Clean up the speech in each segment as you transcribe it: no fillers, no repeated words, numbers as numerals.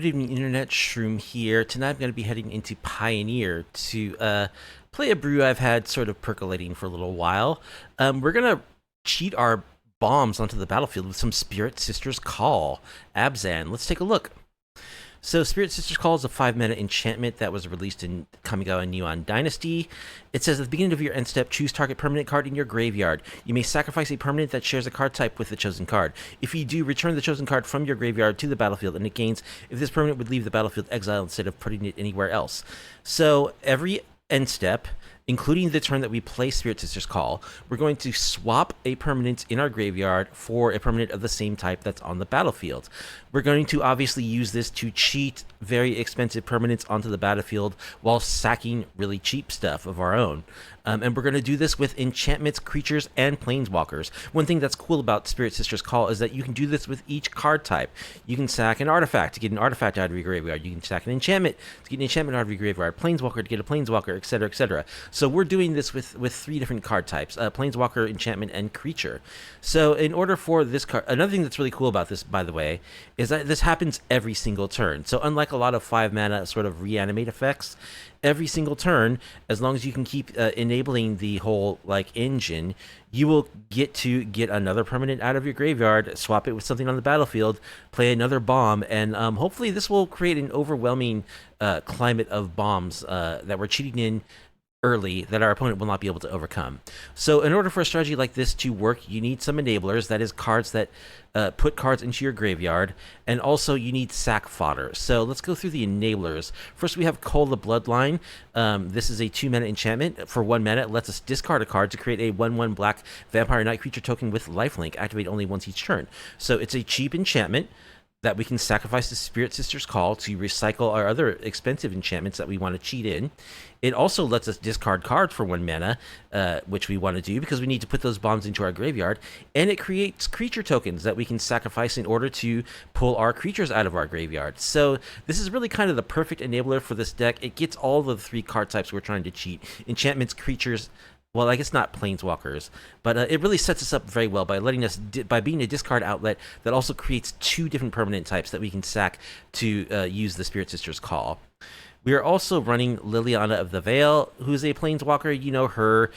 Good evening, Internet. Shroom here. Tonight I'm going to be heading into Pioneer to play a brew I've had sort of percolating for a little while. We're going to cheat our bombs onto the battlefield with some Spirit Sister's Call. Abzan. Let's take a look. So, Spirit Sister's Call is a 5-mana enchantment that was released in Kamigawa Neon Dynasty. It says at the beginning of your end step, choose target permanent card in your graveyard. You may sacrifice a permanent that shares a card type with the chosen card. If you do, return the chosen card from your graveyard to the battlefield, and it gains if this permanent would leave the battlefield exiled instead of putting it anywhere else. So, every end step, including the turn that we play Spirit Sister's Call, we're going to swap a permanent in our graveyard for a permanent of the same type that's on the battlefield. We're going to obviously use this to cheat very expensive permanents onto the battlefield while sacking really cheap stuff of our own. And we're going to do this with enchantments, creatures, and planeswalkers. One thing that's cool about Spirit Sister's Call is that you can do this with each card type. You can sack an artifact to get an artifact out of your graveyard. You can sack an enchantment to get an enchantment out of your graveyard. Planeswalker to get a planeswalker, etc., etc. So we're doing this with 3 different card types, planeswalker, enchantment, and creature. So in order for this card, another thing that's really cool about this, by the way, is that this happens every single turn. So unlike a lot of 5-mana sort of reanimate effects, every single turn, as long as you can keep enabling the whole engine, you will get another permanent out of your graveyard, swap it with something on the battlefield, play another bomb, and hopefully this will create an overwhelming climate of bombs that we're cheating in early that our opponent will not be able to overcome. So in order for a strategy like this to work, you need some enablers, that is cards that put cards into your graveyard, and also you need sack fodder. So let's go through the enablers. First we have Call the Bloodline. This is a 2-mana enchantment. For 1 mana, it lets us discard a card to create a 1/1 black vampire knight creature token with lifelink, activate only once each turn. So it's a cheap enchantment that we can sacrifice the Spirit Sister's Call to recycle our other expensive enchantments that we want to cheat in. It also lets us discard cards for 1 mana, which we want to do because we need to put those bombs into our graveyard. And it creates creature tokens that we can sacrifice in order to pull our creatures out of our graveyard. So this is really kind of the perfect enabler for this deck. It gets all of the 3 card types we're trying to cheat. Enchantments, creatures, well, I guess not planeswalkers, but it really sets us up very well by letting us, by being a discard outlet that also creates 2 different permanent types that we can sack to use the Spirit Sister's Call. We are also running Liliana of the Veil, who's a planeswalker. You know her.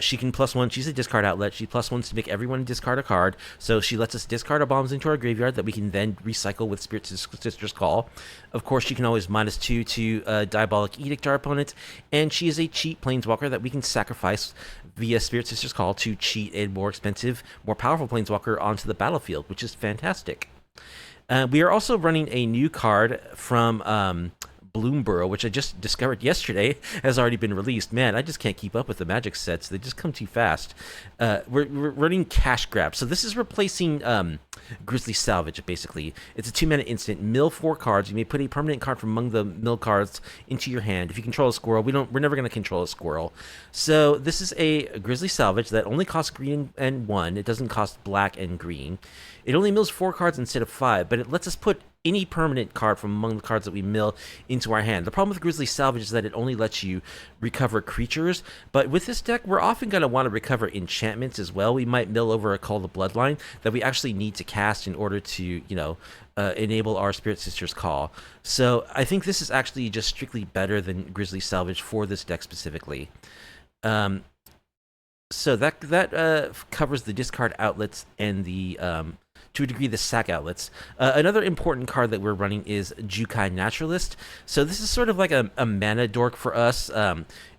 She can +1. She's a discard outlet. She +1s to make everyone discard a card. So she lets us discard our bombs into our graveyard that we can then recycle with Spirit Sister's Call. Of course, she can always -2 to Diabolic Edict our opponent. And she is a cheap planeswalker that we can sacrifice via Spirit Sister's Call to cheat a more expensive, more powerful planeswalker onto the battlefield, which is fantastic. We are also running a new card from Bloomburrow, which I just discovered yesterday has already been released. Man, I just can't keep up with the Magic sets. They just come too fast. We're running Cash Grab. So this is replacing Grisly Salvage, basically. It's a 2-mana instant. Mill 4 cards. You may put a permanent card from among the mill cards into your hand. If you control a squirrel, we're never going to control a squirrel. So this is a Grisly Salvage that only costs green and 1. It doesn't cost black and green. It only mills 4 cards instead of 5, but it lets us put any permanent card from among the cards that we mill into our hand. The problem with Grisly Salvage is that it only lets you recover creatures, but with this deck, we're often going to want to recover enchantments as well. We might mill over a Call the Bloodline that we actually need to cast in order to, enable our Spirit Sister's Call. So I think this is actually just strictly better than Grisly Salvage for this deck specifically. So that covers the discard outlets and the to a degree, the sack outlets. Another important card that we're running is Jukai Naturalist. So this is sort of like a mana dork for us.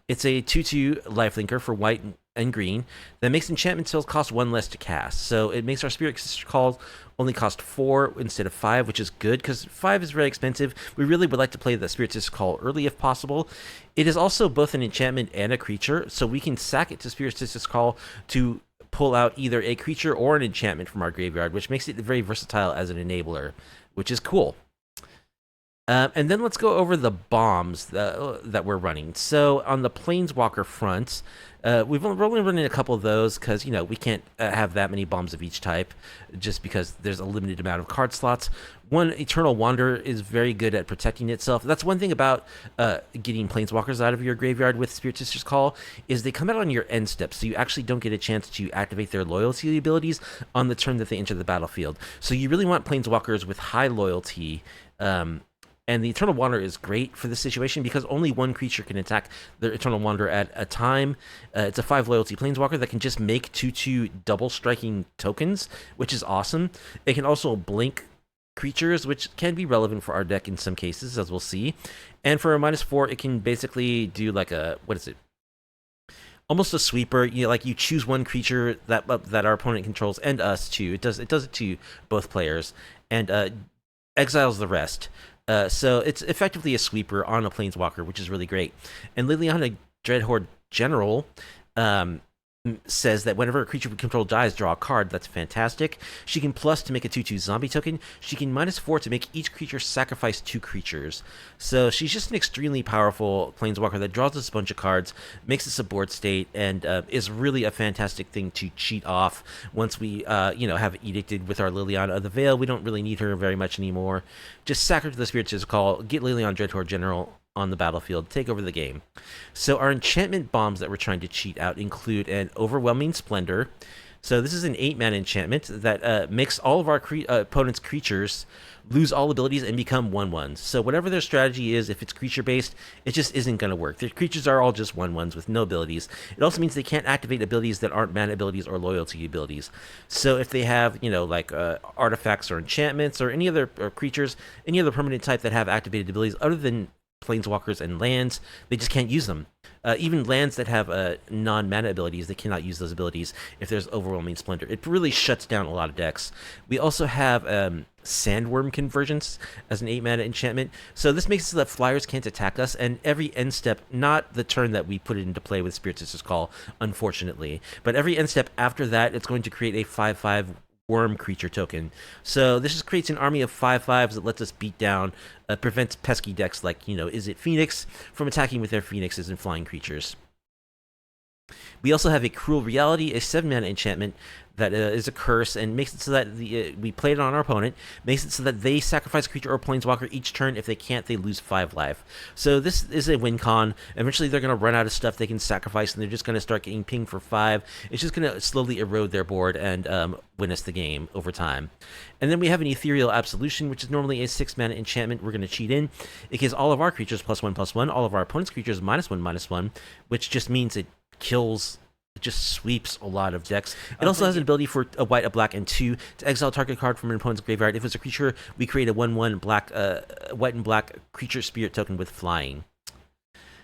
It's a 2/2 lifelinker for white and green that makes enchantment spells cost 1 less to cast. So it makes our Spirit Sister Calls only cost 4 instead of 5, which is good because 5 is very expensive. We really would like to play the Spirit Sister Call early if possible. It is also both an enchantment and a creature, so we can sack it to Spirit Sister's Call to pull out either a creature or an enchantment from our graveyard, which makes it very versatile as an enabler, which is cool. And then let's go over the bombs that we're running. So on the Planeswalker front, we're only running a couple of those because, we can't have that many bombs of each type just because there's a limited amount of card slots. One, Eternal Wander is very good at protecting itself. That's one thing about getting Planeswalkers out of your graveyard with Spirit Sister's Call is they come out on your end step, so you actually don't get a chance to activate their loyalty abilities on the turn that they enter the battlefield. So you really want Planeswalkers with high loyalty And the Eternal Wanderer is great for this situation because only one creature can attack the Eternal Wanderer at a time. It's a 5 loyalty planeswalker that can just make 2/2 double striking tokens, which is awesome. It can also blink creatures, which can be relevant for our deck in some cases, as we'll see. And for a -4, it can basically do like a, what is it? Almost a sweeper. You know, like you choose one creature that our opponent controls, and us too. It does it to both players, and exiles the rest. So it's effectively a sweeper on a planeswalker, which is really great. And Liliana, Dreadhorde General, says that whenever a creature we control dies, draw a card. That's fantastic. She can plus to make a 2/2 zombie token. She can -4 to make each creature sacrifice 2 creatures. So she's just an extremely powerful planeswalker that draws us a bunch of cards, makes us a board state, and is really a fantastic thing to cheat off once we have edicted with our Liliana of the Veil. We don't really need her very much anymore. Just sack her to the Spirits' Call, get Liliana Dreadhorde General on the battlefield, take over the game. So our enchantment bombs that we're trying to cheat out include an Overwhelming Splendor. So this is an 8-mana enchantment that makes all of our opponent's creatures lose all abilities and become 1/1s. So whatever their strategy is, if it's creature-based, it just isn't going to work. Their creatures are all just 1/1s with no abilities. It also means they can't activate abilities that aren't mana abilities or loyalty abilities. So if they have, artifacts or enchantments or any other creatures, any other permanent type that have activated abilities other than planeswalkers and lands, they just can't use them. Even lands that have non-mana abilities, they cannot use those abilities if there's Overwhelming Splendor. It really shuts down a lot of decks. We also have Sandworm Convergence as an 8-mana enchantment. So this makes it so that flyers can't attack us, and every end step, not the turn that we put it into play with Spirits' Call, unfortunately, but every end step after that, it's going to create a 5/5 worm creature token. So this just creates an army of 5/5s that lets us beat down, prevents pesky decks like, Izzet Phoenix from attacking with their phoenixes and flying creatures. We also have a Cruel Reality, a 7-mana enchantment that is a curse and makes it so that we play it on our opponent, makes it so that they sacrifice a creature or planeswalker each turn. If they can't, they lose 5 life. So this is a win con. Eventually, they're going to run out of stuff they can sacrifice, and they're just going to start getting pinged for 5. It's just going to slowly erode their board and win us the game over time. And then we have an Ethereal Absolution, which is normally a 6-mana enchantment we're going to cheat in. It gives all of our creatures +1/+1, all of our opponent's creatures -1/-1, which just means it kills. It just sweeps a lot of decks. It also has an ability for a white, a black, and 2 to exile target card from an opponent's graveyard. If it's a creature, we create a 1/1 black, white and black creature spirit token with flying.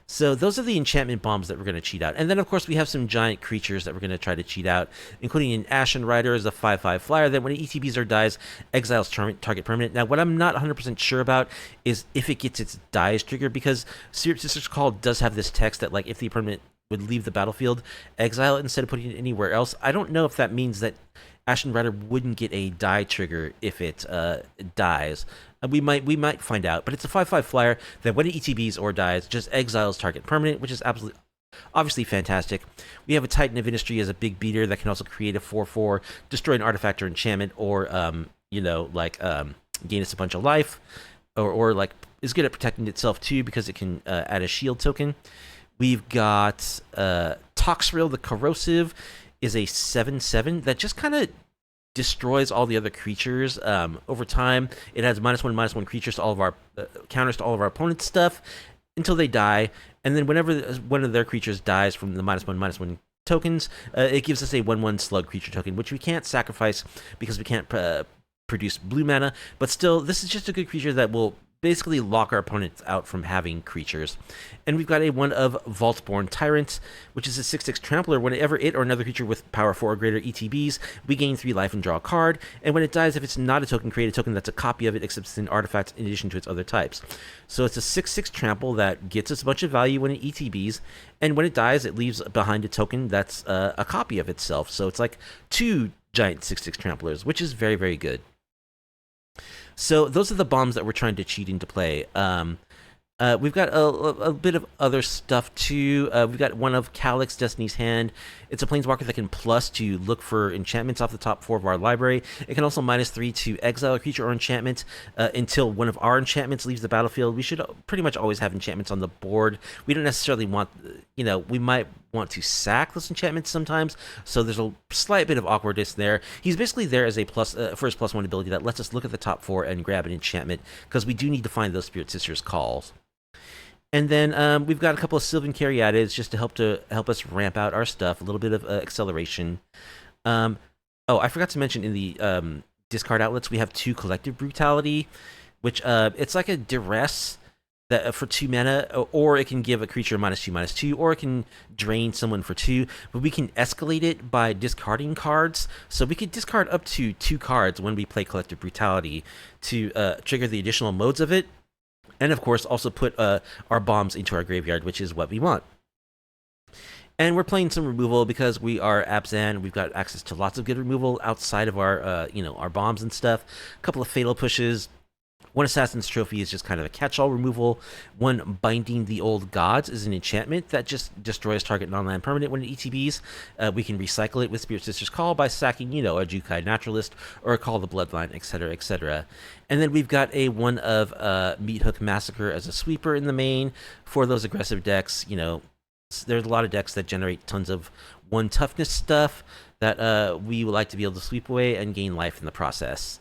So those are the enchantment bombs that we're going to cheat out. And then, of course, we have some giant creatures that we're going to try to cheat out, including an Ashen Rider as a 5/5 flyer that when it ETBs or dies, exiles target permanent. Now, what I'm not 100% sure about is if it gets its dies trigger, because Spirits' Call does have this text that, like, if the permanent would leave the battlefield, exile it instead of putting it anywhere else. I don't know if that means that Ashen Rider wouldn't get a die trigger if it dies. We might find out, but it's a 5/5 flyer that when it ETBs or dies, just exiles target permanent, which is absolutely obviously fantastic. We have a Titan of Industry as a big beater that can also create a 4/4, destroy an artifact or enchantment, or gain us a bunch of life, or like is good at protecting itself too because it can add a shield token. We've got Toxrill the Corrosive is a 7/7 that just kind of destroys all the other creatures over time. It has -1/-1 creatures to all of our counters to all of our opponent's stuff until they die, and then whenever one of their creatures dies from the -1/-1 tokens, it gives us a 1/1 slug creature token, which we can't sacrifice because we can't produce blue mana. But still, this is just a good creature that will basically lock our opponents out from having creatures. And we've got a 1 of Vaultborn Tyrant, which is a 6/6 trampler. Whenever it or another creature with power 4 or greater ETBs, we gain 3 life and draw a card. And when it dies, if it's not a token, create a token that's a copy of it, except it's an artifact in addition to its other types. So it's a 6/6 trample that gets us a bunch of value when it ETBs, and when it dies, it leaves behind a token that's a copy of itself. So it's like 2 giant 6/6 tramplers, which is very, very good. So those are the bombs that we're trying to cheat into play. We've got a bit of other stuff too. We've got one of Calyx, Destiny's Hand. It's a planeswalker that can plus to look for enchantments off the top 4 of our library. It can also -3 to exile a creature or enchantment until one of our enchantments leaves the battlefield. We should pretty much always have enchantments on the board. We don't necessarily want, we might want to sack those enchantments sometimes, so there's a slight bit of awkwardness there. He's basically there as a plus for his +1 ability that lets us look at the top 4 and grab an enchantment, because we do need to find those Spirit Sisters calls. And then we've got a couple of Sylvan Caryatids just to help us ramp out our stuff, a little bit of acceleration. Oh, I forgot to mention in the discard outlets, we have 2 Collective Brutality, which it's like a duress that for 2 mana, or it can give a creature -2/-2, or it can drain someone for 2. But we can escalate it by discarding cards, so we could discard up to 2 cards when we play Collective Brutality to trigger the additional modes of it. And of course, also put our bombs into our graveyard, which is what we want. And we're playing some removal because we are Abzan. We've got access to lots of good removal outside of our, our bombs and stuff. A couple of Fatal Pushes. One Assassin's Trophy is just kind of a catch-all removal. One Binding the Old Gods is an enchantment that just destroys target non-land permanent when it ETBs. We can recycle it with Spirit Sister's Call by sacking, a Jukai Naturalist or Call the Bloodline, etc., etc. And then we've got one of Meathook Massacre as a sweeper in the main for those aggressive decks. There's a lot of decks that generate tons of 1 toughness stuff that we would like to be able to sweep away and gain life in the process.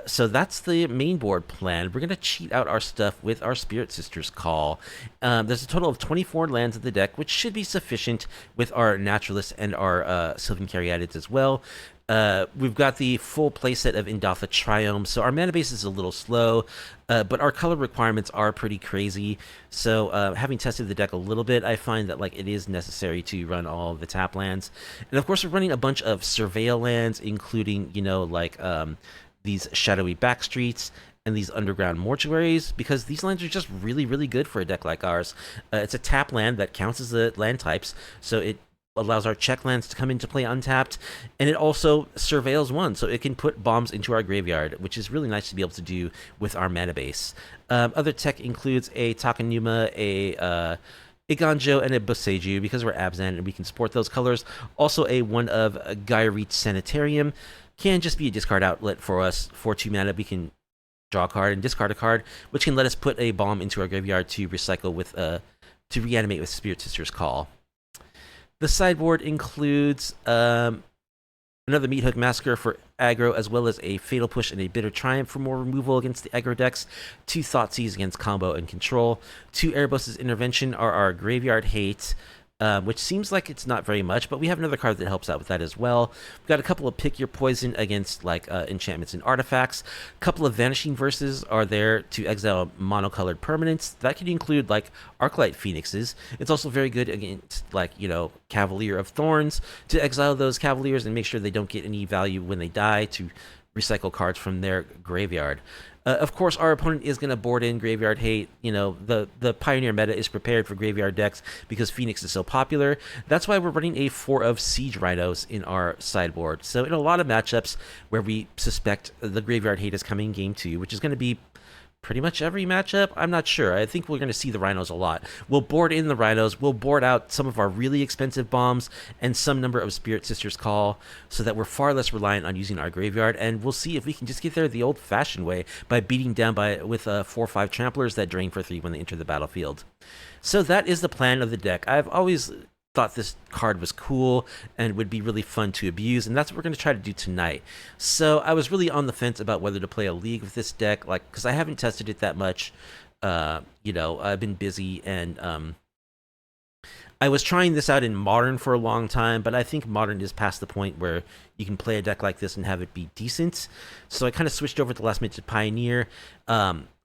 So that's the main board plan. We're going to cheat out our stuff with our Spirit Sisters Call. There's a total of 24 lands in the deck, which should be sufficient with our Naturalists and our Sylvan Caryatids as well. We've got the full playset of Indotha Triome, so our mana base is a little slow, but our color requirements are pretty crazy. So having tested the deck a little bit, I find that it is necessary to run all the tap lands. And of course, we're running a bunch of Surveil lands, including, these shadowy backstreets and these underground mortuaries, because these lands are just really, really good for a deck like ours. It's a tap land that counts as the land types, so it allows our check lands to come into play untapped, and it also surveils 1, so it can put bombs into our graveyard, which is really nice to be able to do with our mana base. Other tech includes a Takenuma, a Iganjo, and a Boseiju, because we're Abzan and we can support those colors. Also one of Gyreet Sanitarium. Can just be a discard outlet for us. For 2 mana, we can draw a card and discard a card, which can let us put a bomb into our graveyard to recycle with, to reanimate with Spirit Sister's Call. The sideboard includes another Meathook Massacre for aggro, as well as a Fatal Push and a Bitter Triumph for more removal against the aggro decks. 2 Thoughtseize against combo and control. 2 Erebos' Intervention are our Graveyard Hate, which seems like it's not very much, but we have another card that helps out with that as well. We've got a couple of Pick Your Poison against enchantments and artifacts. A couple of Vanishing Verses are there to exile monocolored permanents. That could include Arclight Phoenixes. It's also very good against Cavalier of Thorns to exile those Cavaliers and make sure they don't get any value when they die, to recycle cards from their graveyard. Of course, our opponent is going to board in Graveyard Hate. The Pioneer meta is prepared for graveyard decks because Phoenix is so popular. That's why we're running a 4 of Siege Rhinos in our sideboard. So in a lot of matchups where we suspect the Graveyard Hate is coming in game 2, which is going to be pretty much every matchup, I'm not sure. I think we're going to see the Rhinos a lot. We'll board in the Rhinos, we'll board out some of our really expensive bombs and some number of Spirit Sisters Call, so that we're far less reliant on using our graveyard, and we'll see if we can just get there the old-fashioned way by beating down with 4 or 5 Tramplers that drain for 3 when they enter the battlefield. So that is the plan of the deck. I've always thought this card was cool and would be really fun to abuse, and that's what we're going to try to do tonight. So I was really on the fence about whether to play a league with this deck, because I haven't tested it that much. I've been busy, and I was trying this out in Modern for a long time, but I think Modern is past the point where you can play a deck like this and have it be decent. So I kind of switched over at the last minute to Pioneer.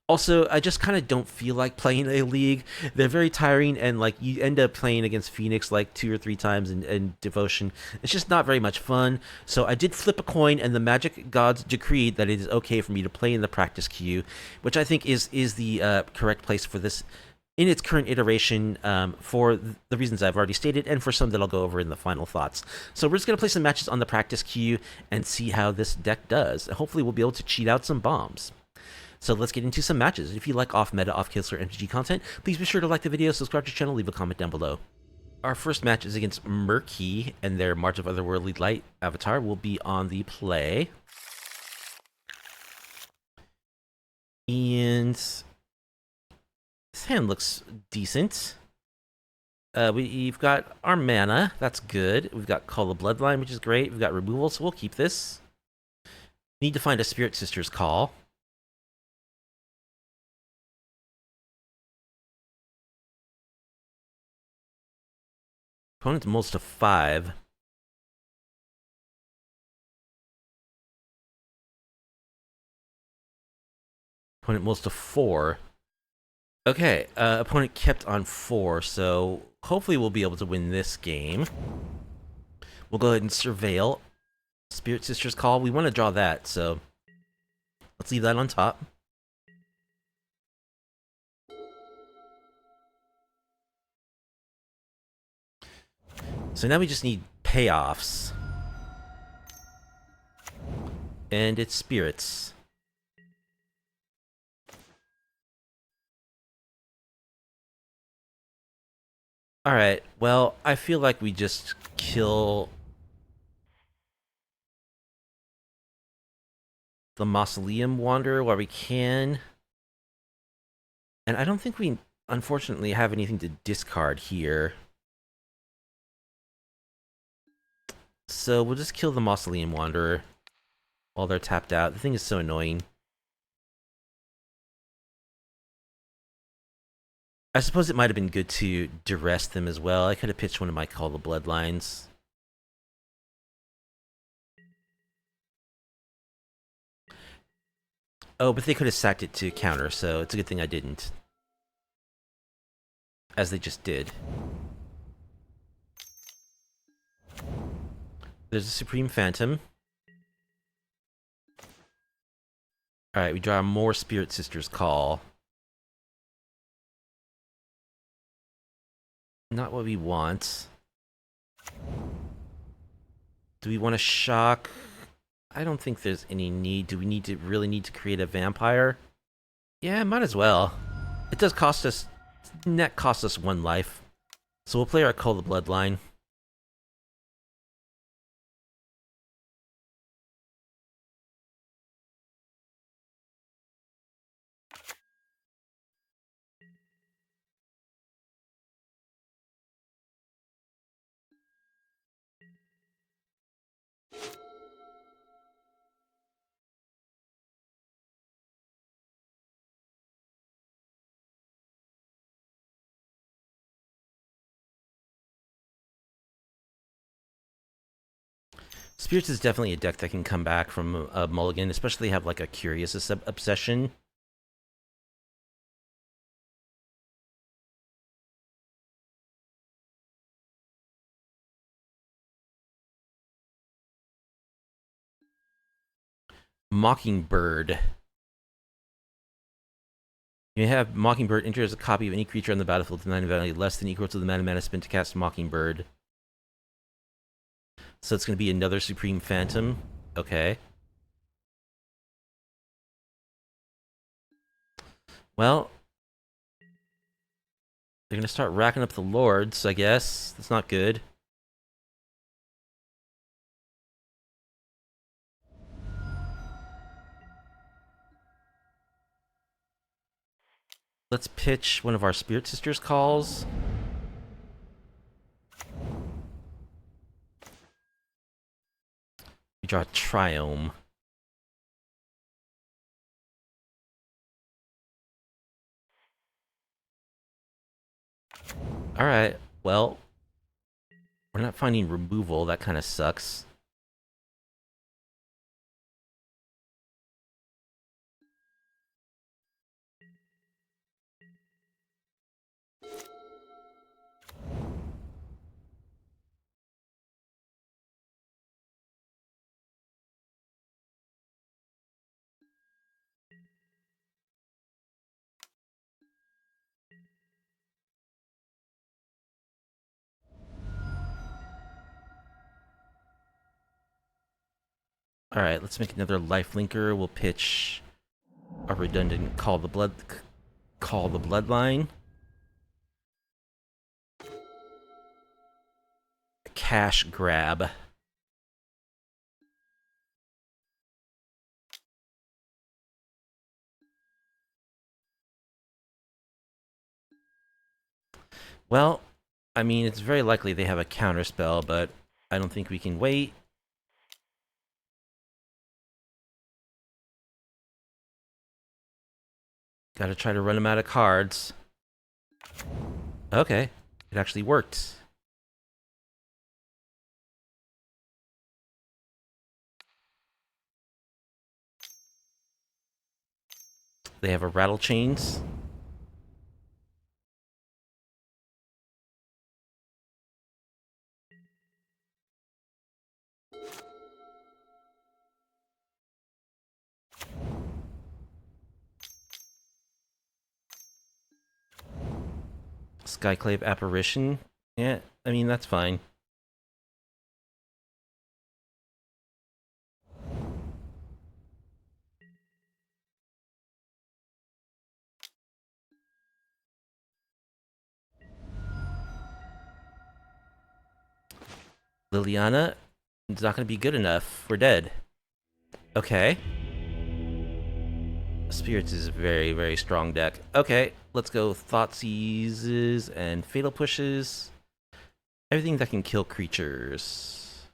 Also, I just kind of don't feel like playing a league. They're very tiring, and you end up playing against Phoenix 2 or 3 times in Devotion. It's just not very much fun. So I did flip a coin, and the Magic Gods decreed that it is okay for me to play in the practice queue, which I think is the correct place for this in its current iteration, for the reasons I've already stated, and for some that I'll go over in the final thoughts. So we're just going to play some matches on the practice queue and see how this deck does. Hopefully we'll be able to cheat out some bombs. So let's get into some matches. If you like off-meta, off-killer MTG content, please be sure to like the video, subscribe to the channel, leave a comment down below. Our first match is against Murky, and their March of Otherworldly Light avatar will be on the play. And this hand looks decent. We've got our mana, that's good. We've got Call of Bloodline, which is great. We've got removal, so we'll keep this. Need to find a Spirit Sister's Call. Opponent's mulls to 5. Opponent mulls to 4. Okay, opponent kept on 4, so hopefully we'll be able to win this game. We'll go ahead and surveil. Spirit Sister's Call. We want to draw that, so let's leave that on top. So now we just need payoffs. And it's spirits. Alright, well, I feel like we just kill the Mausoleum Wanderer while we can. And I don't think we, unfortunately, have anything to discard here. So we'll just kill the Mausoleum Wanderer while they're tapped out. The thing is so annoying. I suppose it might have been good to duress them as well. I could have pitched one of my Call the Bloodlines. Oh, but they could have sacked it to counter, so it's a good thing I didn't. As they just did. There's a Supreme Phantom. Alright, we draw more Spirit Sister's Call. Not what we want. Do we want to shock? I don't think there's any need. Do we really need to create a vampire? Yeah, might as well. It does cost us... net costs us 1 life. So we'll play our Call the Bloodline. Spirits is definitely a deck that can come back from a mulligan, especially have like a Curious Obsession. Mockingbird. You have Mockingbird enter as a copy of any creature on the battlefield with 9 value less than equal to the mana spent to cast Mockingbird. So it's going to be another Supreme Phantom. Okay. Well, they're going to start racking up the lords, I guess. That's not good. Let's pitch one of our Spirit Sisters calls. We draw a Triome. Alright, well, we're not finding removal. That kind of sucks. Alright, let's make another lifelinker. We'll pitch a redundant call the bloodline. Cash grab. Well, I mean, it's very likely they have a counterspell, but I don't think we can wait. Gotta try to run them out of cards. Okay, it actually worked. They have a rattle chains. Skyclave apparition. Yeah, I mean that's fine. Liliana, it's not going to be good enough. We're dead. Okay. Spirits is a very, very strong deck. Okay, let's go Thoughtseizes and Fatal Pushes. Everything that can kill creatures.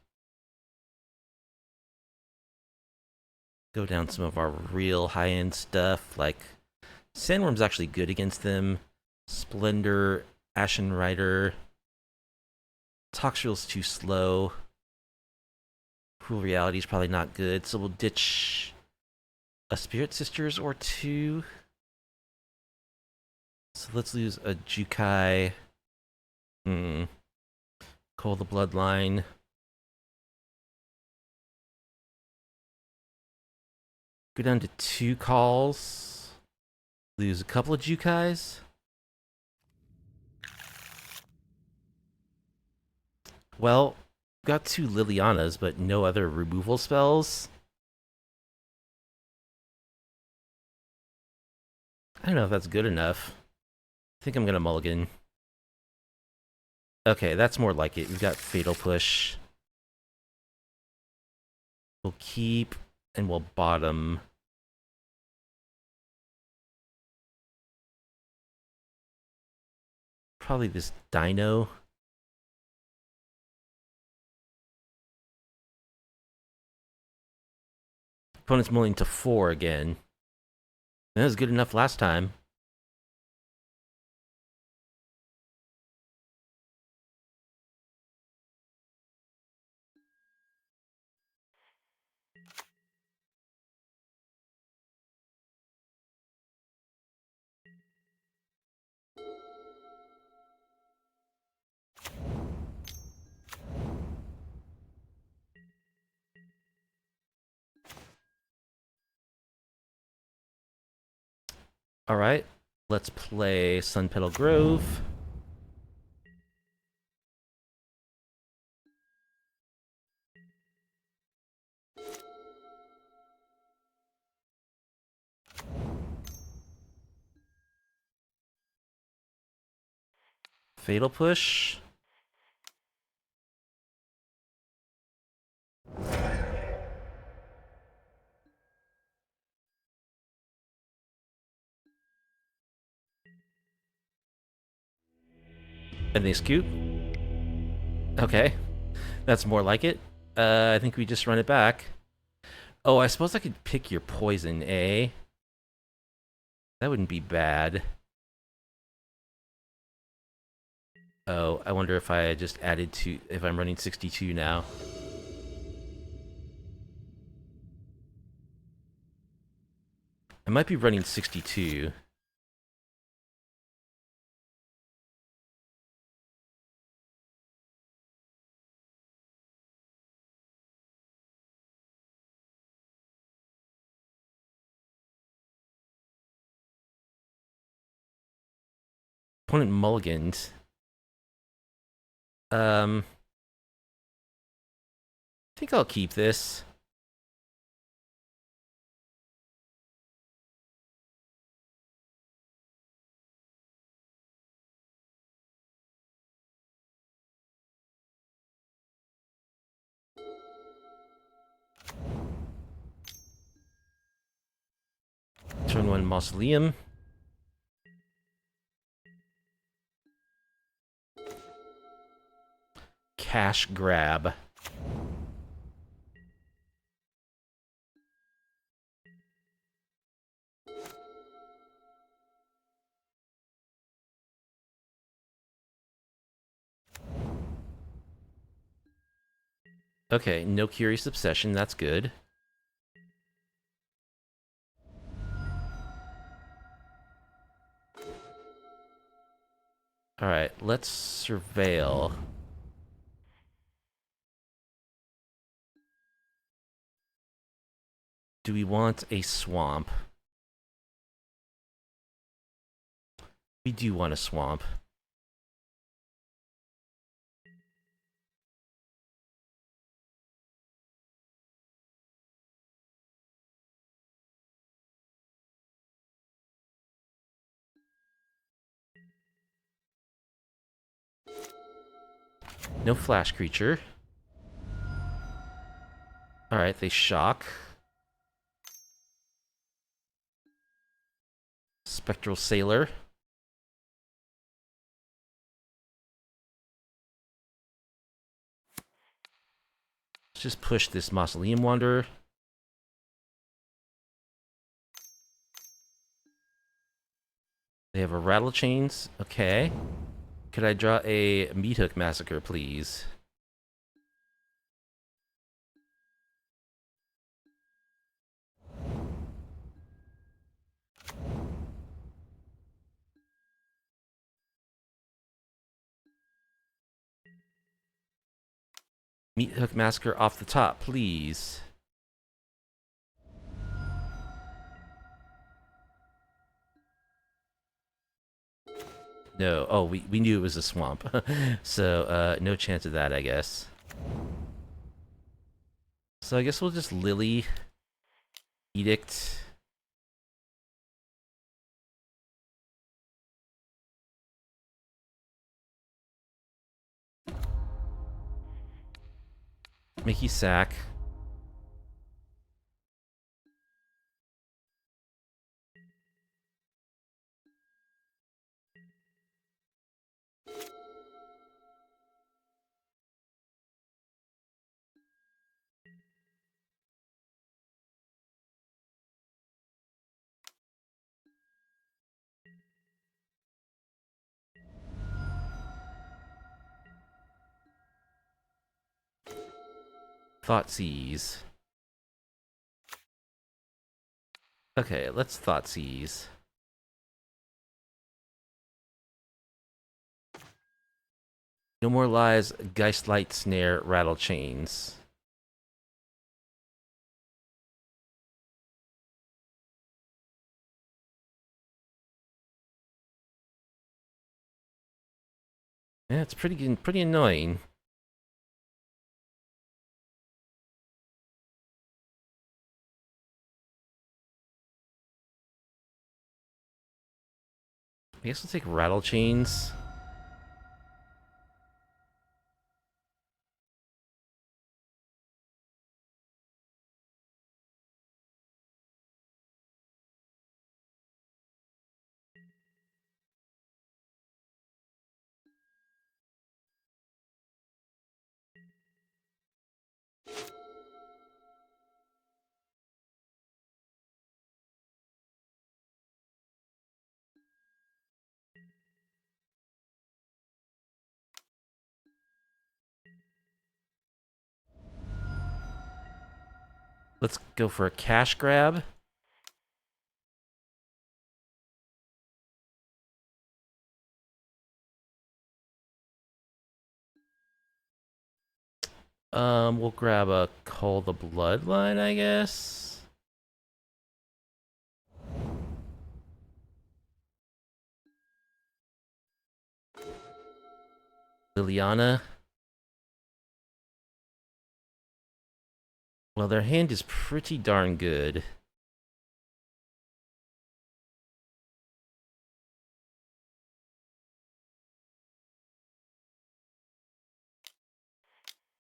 Go down some of our real high-end stuff, like Sandworm's actually good against them. Splendor, Ashen Rider. Toxriel's too slow. Cruel Reality's probably not good, so we'll ditch a Spirit Sisters or two. So let's lose a Jukai. Call the Bloodline. Go down to 2 calls. Lose a couple of Jukais. Well, got 2 Lilianas, but no other removal spells. I don't know if that's good enough. I think I'm gonna mulligan. Okay, that's more like it. We've got Fatal Push. We'll keep, and we'll bottom. Probably this Dino. Opponent's mulling to 4 again. That was good enough last time. Alright, let's play Sunpetal Grove. Fatal Push. And they scoop. Okay, that's more like it. I think we just run it back. Oh, I suppose I could pick your poison, eh? That wouldn't be bad. Oh, I wonder if I just added to... if I'm running 62 now. I might be running 62. Opponent mulligans. I think I'll keep this. Turn 1 Mausoleum. Cash grab. Okay, no Curious Obsession, that's good. Alright, let's surveil. Do we want a swamp? We do want a swamp. No flash creature. Alright, they shock. Spectral Sailor. Let's just push this Mausoleum Wanderer. They have a Rattle Chains. Okay. Could I draw a Meat Hook Massacre, please? Meat Hook Massacre off the top, please. No. Oh, we knew it was a swamp. So, no chance of that, I guess. So I guess we'll just Lily. Edict. Mickey sack. Thoughtseize. Okay, let's Thoughtseize. No more lies, Geistlight Snare, Rattle Chains. Yeah, it's pretty annoying. I guess we'll take Rattle Chains. Let's go for a cash grab. We'll grab a Call the Bloodline, I guess. Liliana. Well, their hand is pretty darn good.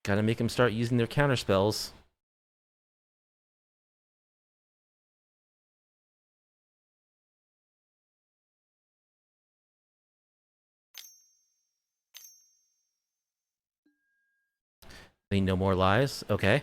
Gotta make them start using their counter spells. Say no more lies. Okay.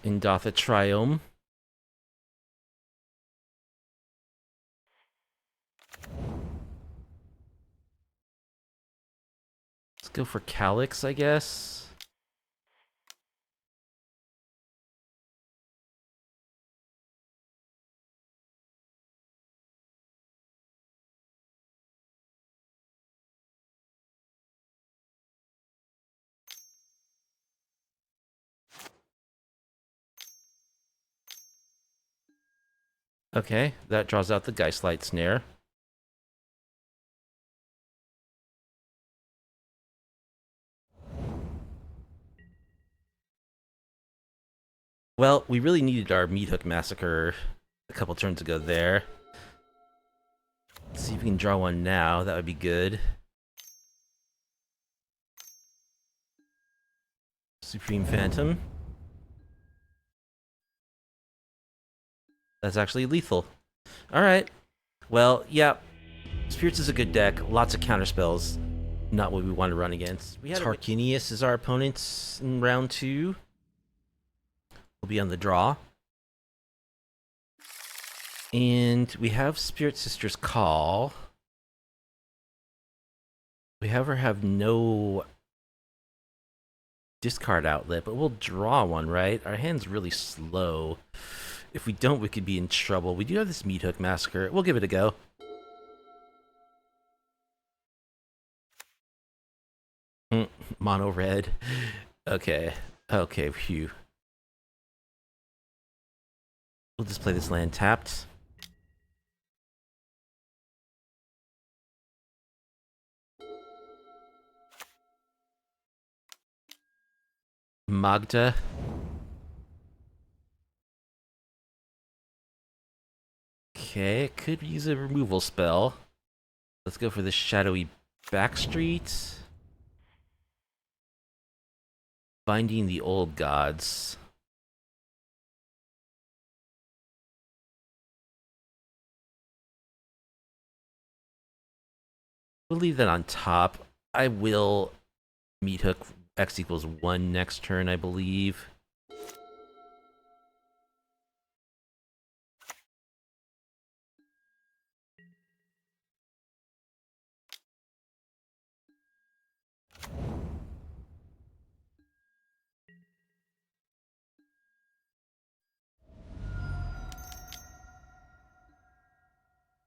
Indotha Triome. Let's go for Calyx, I guess. Okay, that draws out the Geistlight Snare. Well, we really needed our Meathook Massacre a couple turns ago there. Let's see if we can draw one now. That would be good. Supreme Phantom. That's actually lethal. Alright. Well, yeah. Spirits is a good deck. Lots of counterspells. Not what we want to run against. Tarquinius is our opponent in round 2. We'll be on the draw. And we have Spirit Sister's Call. We however have no discard outlet, but we'll draw one, right? Our hand's really slow. If we don't, we could be in trouble. We do have this Meathook Massacre. We'll give it a go. Mono red. Okay. Okay, phew. We'll just play this land tapped. Magda. Okay, it could use a removal spell. Let's go for the Shadowy Backstreet. Binding the Old Gods. We'll leave that on top. I will Meathook X equals 1 next turn, I believe.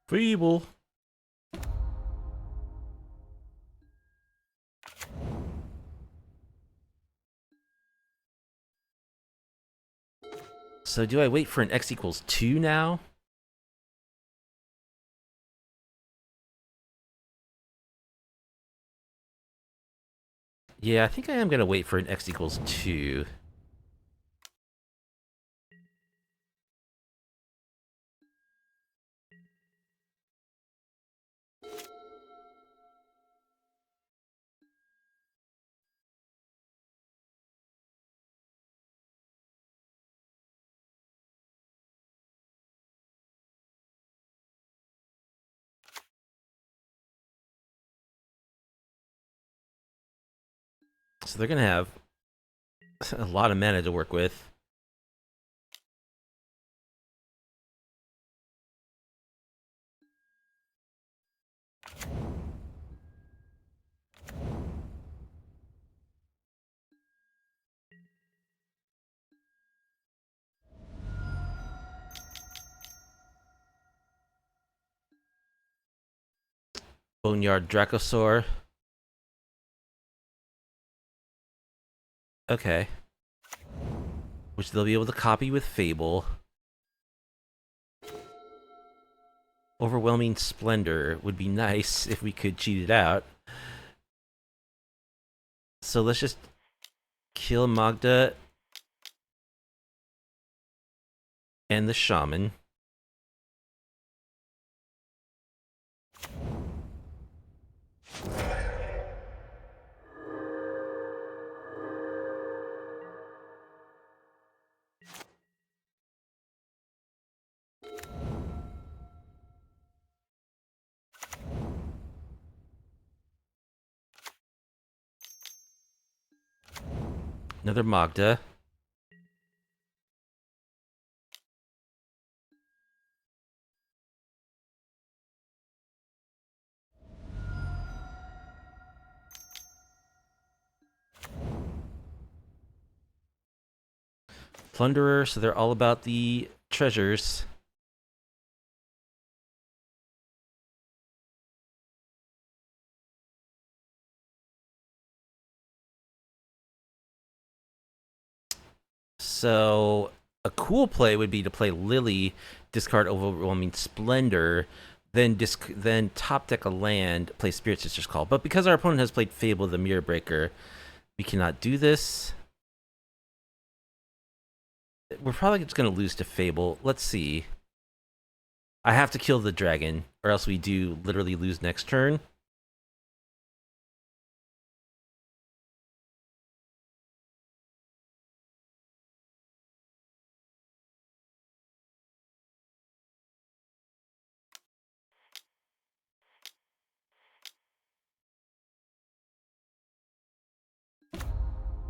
Feeble. So do I wait for an X equals 2 now? Yeah, I think I am going to wait for an X equals 2. So they're going to have a lot of mana to work with. Boneyard Dracosaur. Okay. Which they'll be able to copy with Fable. Overwhelming Splendor would be nice if we could cheat it out. So let's just Kill Magda and the shaman. Another Magda. Plunderer, so they're all about the treasures. So a cool play would be to play Lily, discard Overwhelming Splendor, then top deck a land, play Spirit Sister's Call. But because our opponent has played Fable the Mirror Breaker, we cannot do this. We're probably just going to lose to Fable. Let's see. I have to kill the dragon, or else we do literally lose next turn.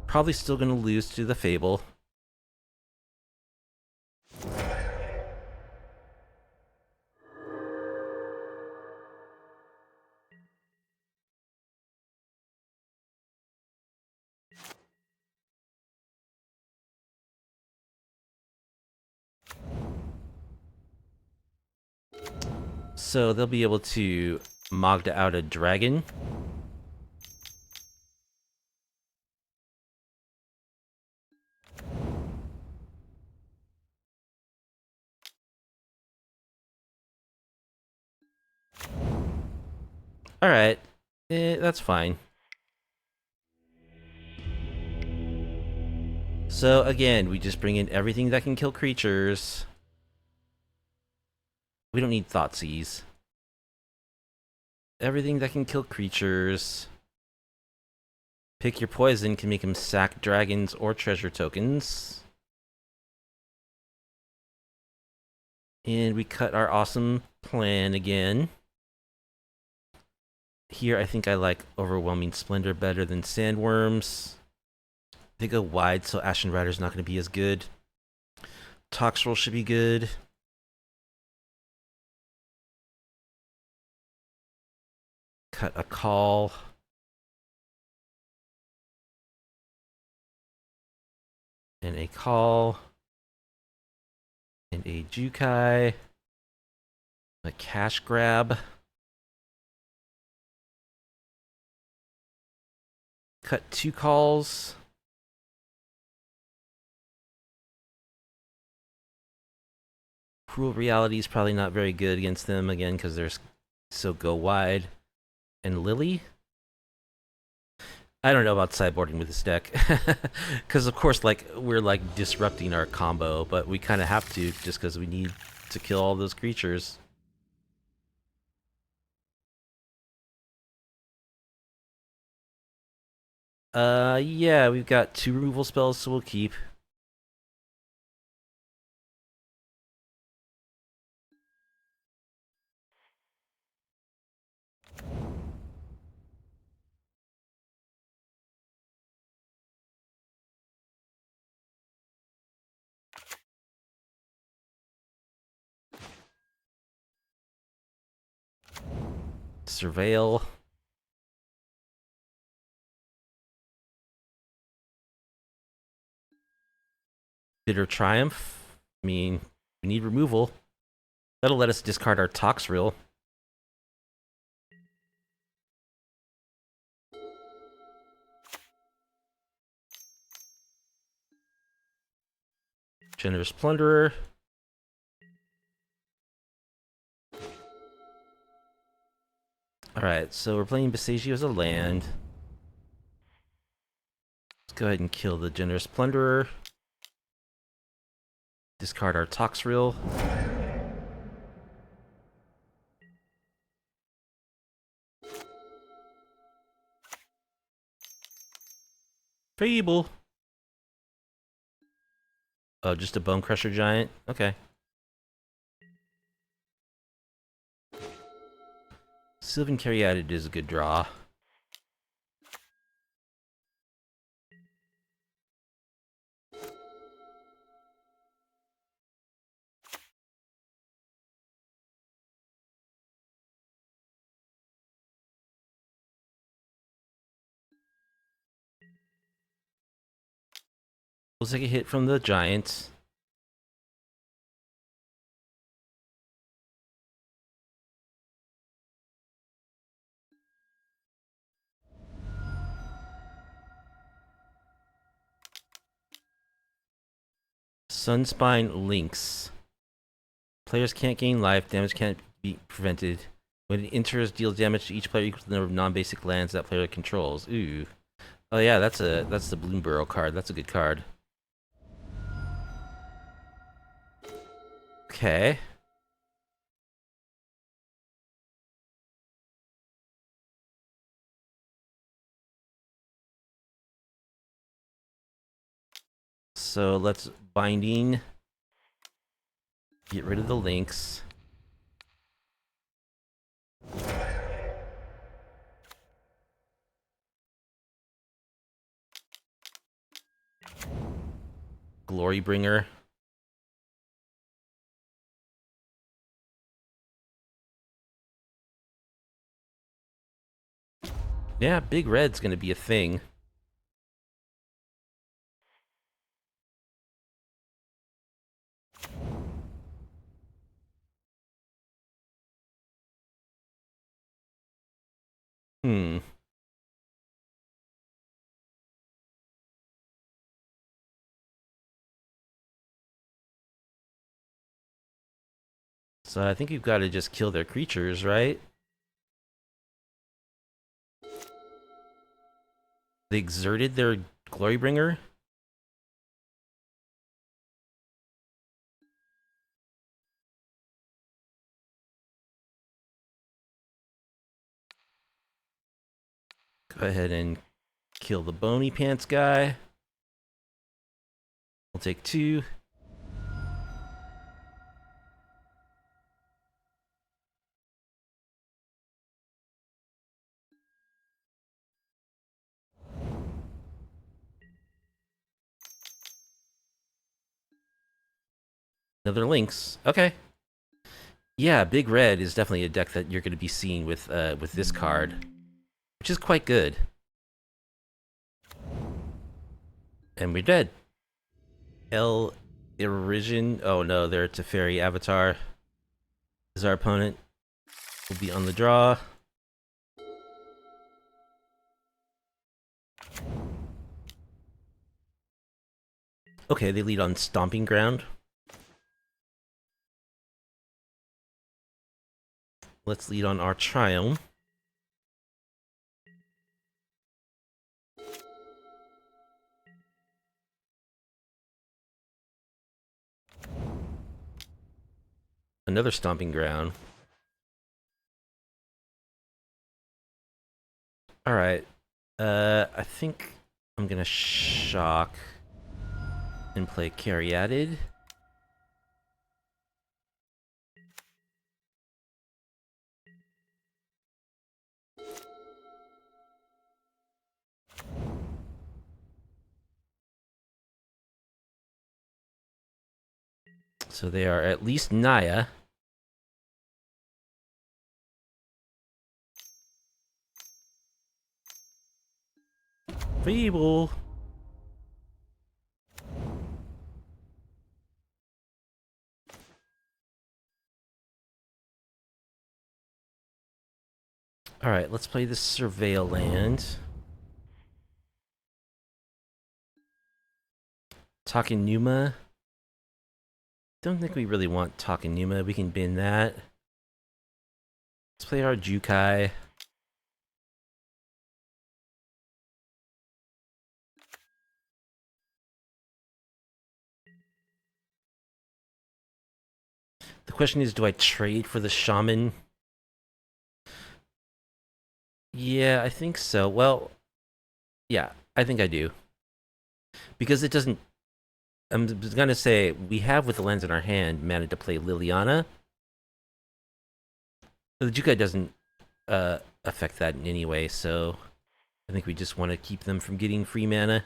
Probably still going to lose to the Fable. So they'll be able to Magda out a dragon. Alright, that's fine. So again, we just bring in everything that can kill creatures. We don't need Thoughtseize. Everything that can kill creatures. Pick your poison, can make him sack dragons or treasure tokens. And we cut our awesome plan again. Here, I think I like Overwhelming Splendor better than Sandworms. They go wide, so Ashen Rider's not going to be as good. Toxrill should be good. Cut a call. And a call. And a Jukai. A cash grab. Cut 2 calls. Cruel Reality is probably not very good against them, again, because they're so go wide. And Lily? I don't know about sideboarding with this deck. Because, of course, like, we're, like, disrupting our combo, but we kind of have to, just because we need to kill all those creatures. Yeah, we've got 2 removal spells, so we'll keep. Surveil. Bitter Triumph. I mean, we need removal. That'll let us discard our Toxrill. Generous Plunderer. Alright, so we're playing Besiegio as a land. go ahead and kill the Generous Plunderer. Discard our Toxrill. Fable. Oh, just a Bone Crusher Giant? Okay. Sylvan Caryatid is a good draw. We'll take a hit from the Giant. Sunspine Lynx. Players can't gain life, damage can't be prevented. When it enters, deals damage to each player equal to the number of non-basic lands that player controls. Ooh. Oh yeah, that's the Bloomburrow card. That's a good card. Okay. So let's binding. Get rid of the links. Glorybringer. Yeah, big red's gonna be a thing. Hmm. So I think you've got to just kill their creatures, right? They exerted their Glorybringer? Go ahead and kill the Bony Pants guy. We'll take 2. Another Lynx. Okay. Yeah, Big Red is definitely a deck that you're going to be seeing with this card, which is quite good. And we're dead. El Irision. Oh no, they're Teferi Avatar. Is our opponent. Will be on the draw. Okay, they lead on Stomping Ground. Let's lead on our Triumph. Another Stomping Ground. Alright. I think I'm gonna shock and play Caryatid. So they are at least Naya. Feeble. Alright, let's play this Surveil land. Takenuma. Don't think we really want Takenuma. We can bin that. Let's play our Jukai. The question is, do I trade for the shaman? Yeah, I think so. Well, yeah, I think I do. Because it doesn't... I'm going to say, we have with the lens in our hand mana to play Liliana. The Jukai doesn't affect that in any way, so I think we just want to keep them from getting free mana.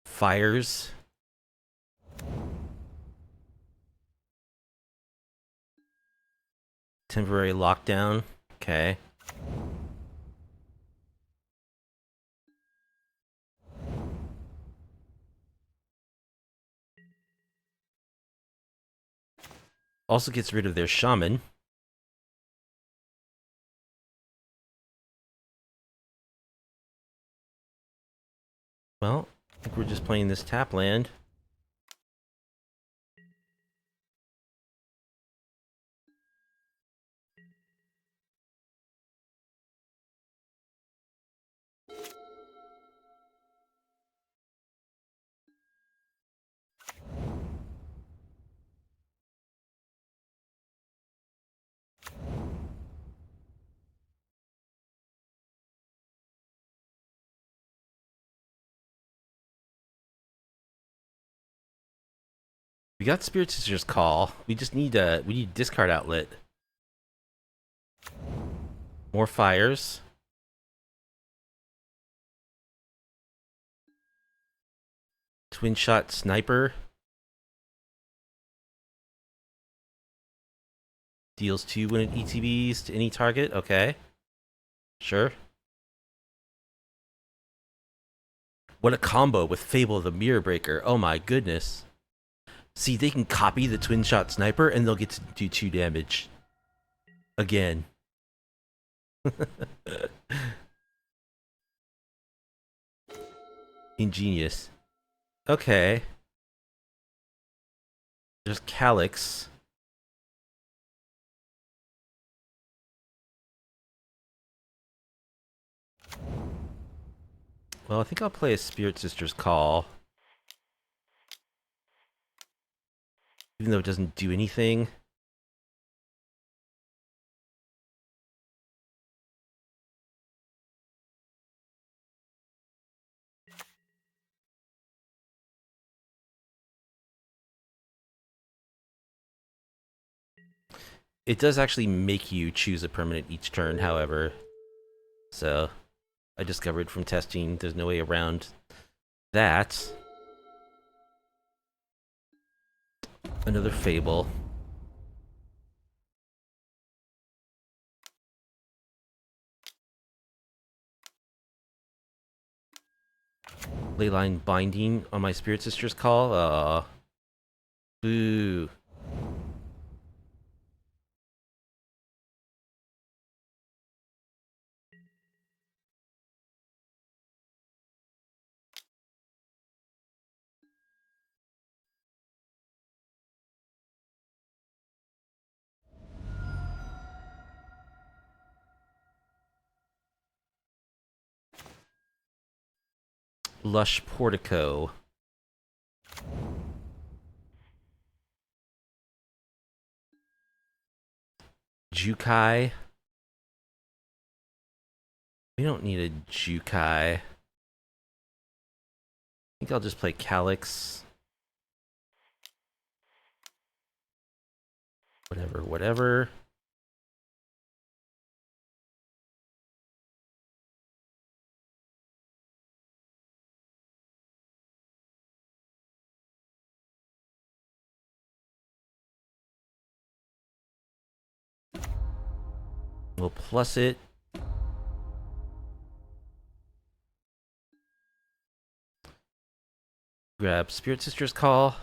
Fires. Temporary lockdown. Okay. Also gets rid of their shaman. Well, I think we're just playing this tap land. We got Spirit Sister's Call. We just need we need discard outlet. More fires. Twin shot sniper. Deals 2 when it ETBs to any target. Okay. Sure. What a combo with Fable the Mirror Breaker. Oh my goodness. See, they can copy the twin shot sniper and they'll get to do 2 damage. Again. Ingenious. Okay. There's Calyx. Well, I think I'll play a Spirit Sister's Call. Even though it doesn't do anything. It does actually make you choose a permanent each turn, however. So, I discovered from testing there's no way around that. Another Fable. Leyline Binding on my Spirit Sister's Call. Boo. Lush Portico. Jukai. We don't need a Jukai. I think I'll just play Calyx. Whatever, whatever. We'll plus it. Grab Spirit Sister's Call.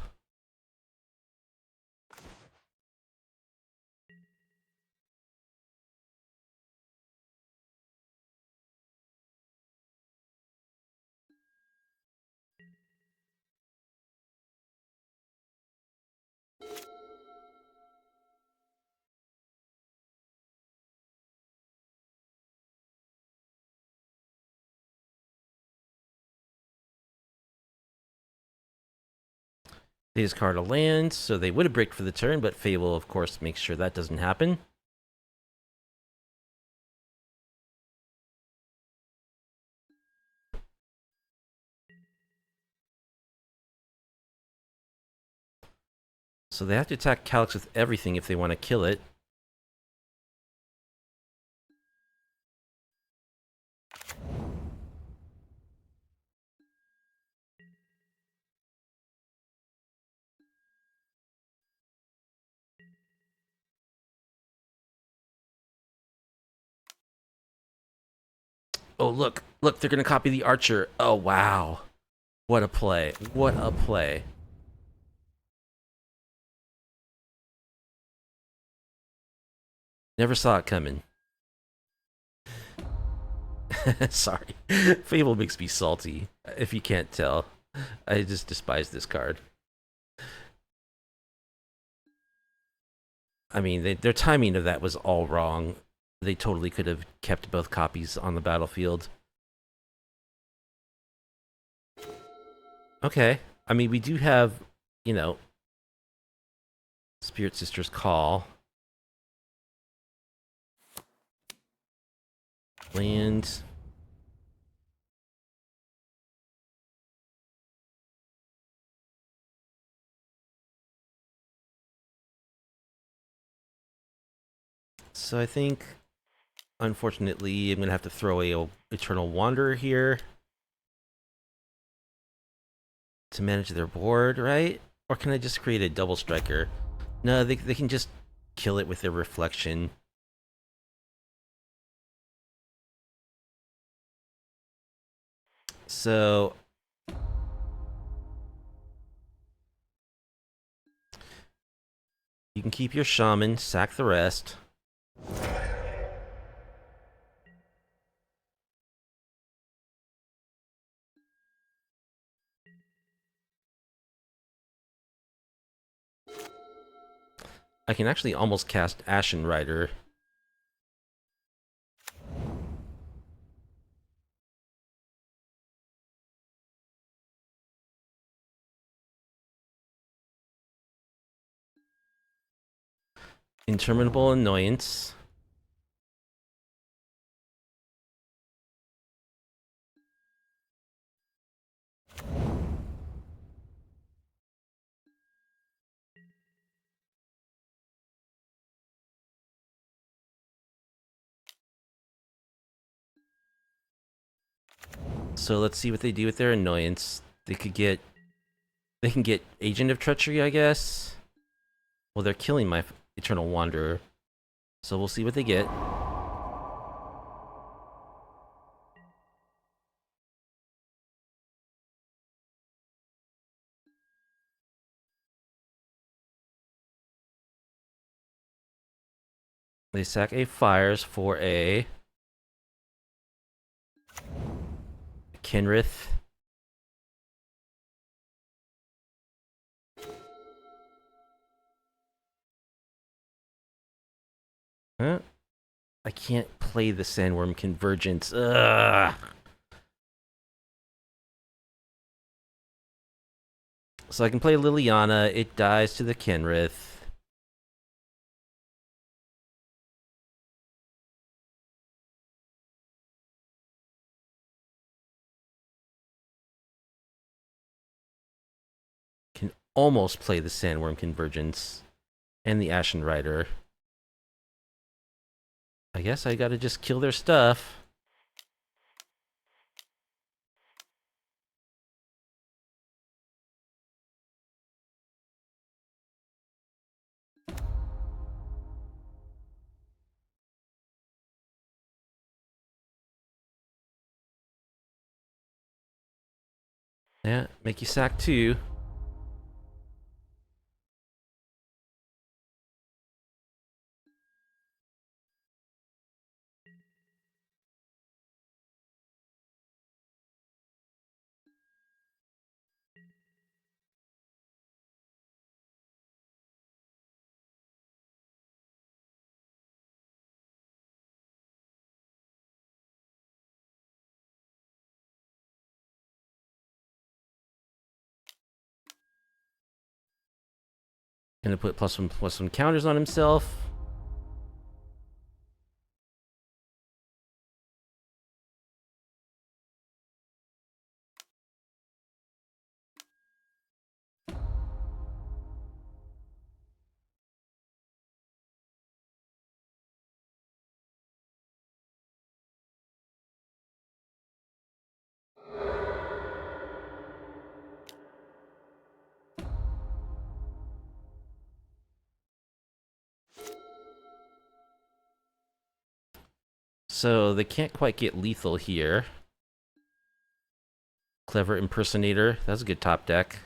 They discard a land, so they would have bricked for the turn, but Fable, of course, makes sure that doesn't happen. So they have to attack Calyx with everything if they want to kill it. Oh, look, they're going to copy the Archer. Oh, wow. What a play. What a play. Never saw it coming. Sorry. Fable makes me salty, if you can't tell. I just despise this card. I mean, their timing of that was all wrong. They totally could have kept both copies on the battlefield. Okay. I mean, we do have, you know, Spirit Sister's Call. Land. So I think, unfortunately, I'm going to have to throw a Eternal Wanderer here to manage their board, right? Or can I just create a double striker? No, they can just kill it with their reflection. So you can keep your shaman, sack the rest. I can actually almost cast Ashen Rider. Interminable Annoyance. So let's see what they do with their annoyance. They can get Agent of Treachery, I guess. Well, they're killing my Eternal Wanderer. So we'll see what they get. They sack a Fires for a Kenrith. Huh? I can't play the Sandworm Convergence. Ugh. So I can play Liliana. It dies to the Kenrith. Can almost play the Sandworm Convergence and the Ashen Rider. I guess I gotta just kill their stuff. Yeah, make you sack 2. Gonna put +1/+1 counters on himself. So they can't quite get lethal here. Clever Impersonator. That's a good top deck.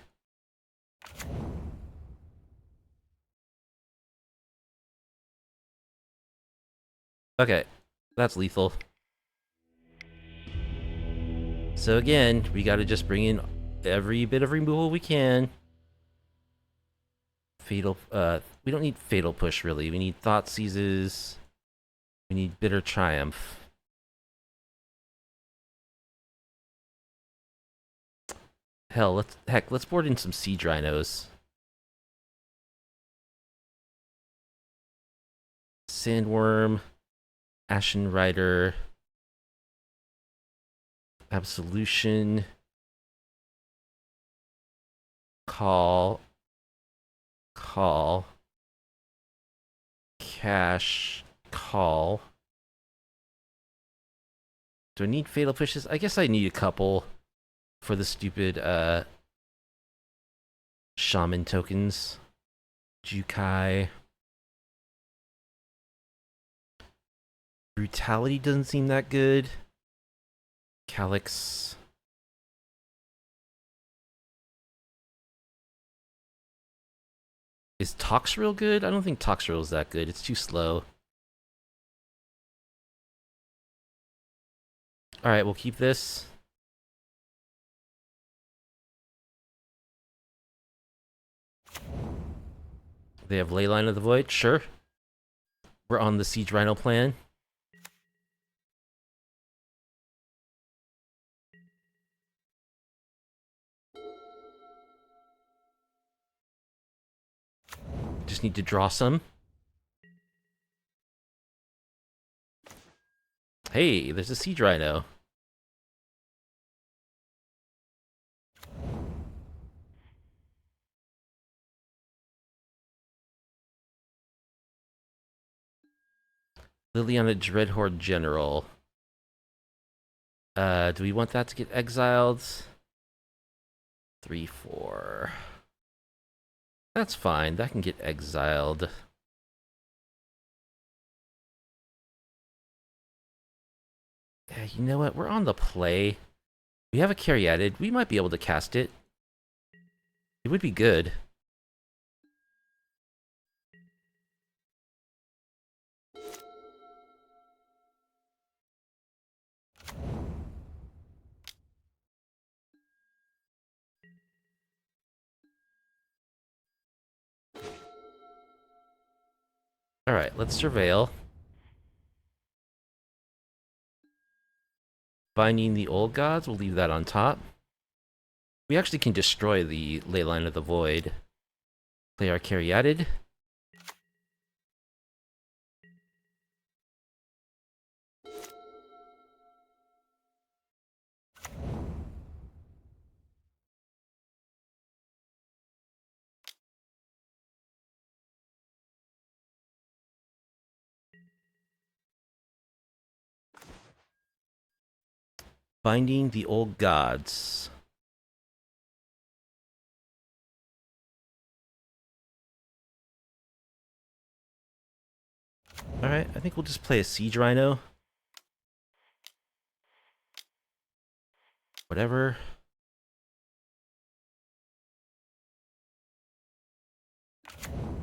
Okay, that's lethal. So again, we gotta just bring in every bit of removal we can. Fatal, we don't need Fatal Push, really. We need Thoughtseizes. We need Bitter Triumph. Hell, let's board in some Siege Rhinos. Sandworm, Ashen Rider, Absolution, Call, Cash, Call. Do I need Fatal Pushes? I guess I need a couple for the stupid Shaman tokens. Jukai. Brutality doesn't seem that good. Calyx. Is Toxrill good? I don't think Toxrill is that good. It's too slow. Alright, we'll keep this. They have Leyline of the Void? Sure. We're on the Siege Rhino plan. Just need to draw some. Hey, there's a Siege Rhino. Liliana Dreadhorde General. Do we want that to get exiled? 3, 4. That's fine. That can get exiled. Yeah, you know what? We're on the play. We have a Caryatid. We might be able to cast it. It would be good. Alright, let's surveil. Binding the Old Gods, we'll leave that on top. We actually can destroy the Leyline of the Void. Play our Caryatid. Binding the Old Gods. Alright, I think we'll just play a Siege Rhino. Whatever.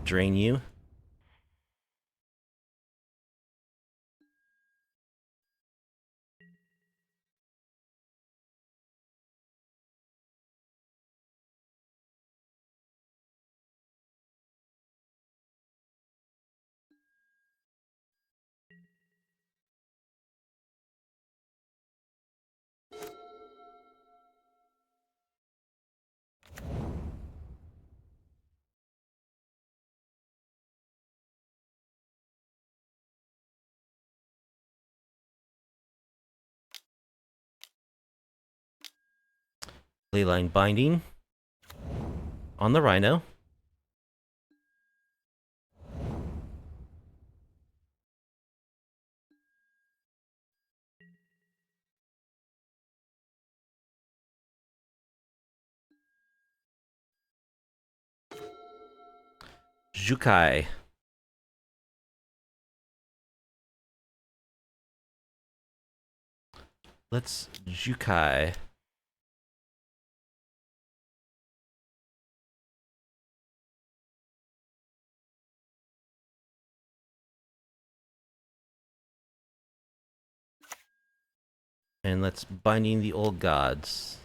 Drain you. Leyline Binding on the Rhino. Jukai. Let's Jukai. And let's Binding the Old Gods.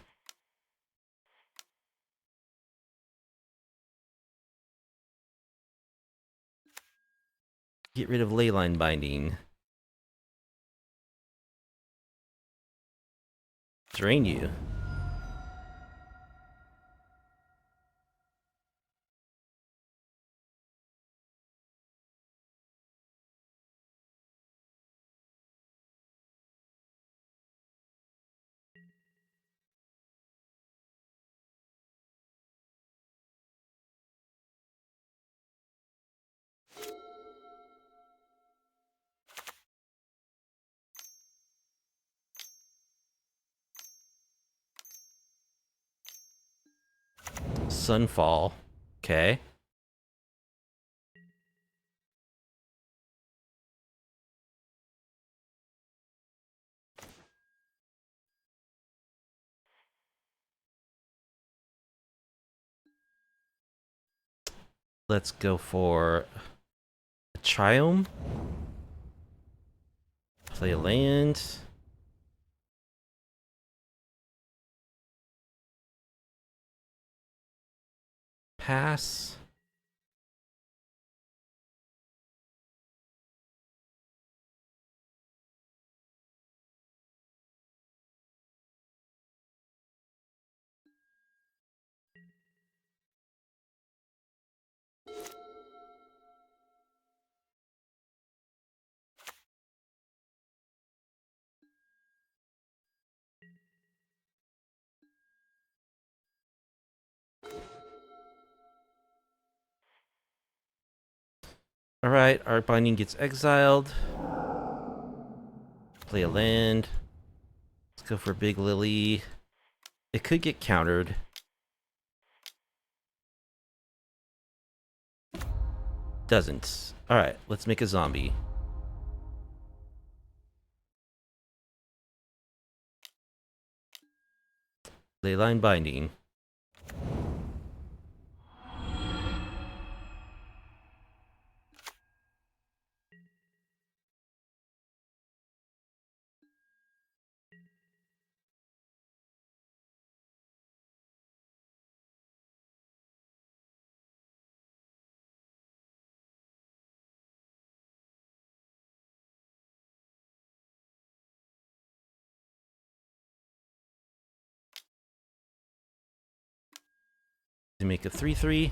Get rid of Leyline Binding. Drain you. Sunfall. Okay. Let's go for a Triome. Play a land. Pass. Alright, our Binding gets exiled. Play a land. Let's go for Big Lily. It could get countered. Doesn't. Alright, let's make a zombie. Leyline Binding. To make a 3/3.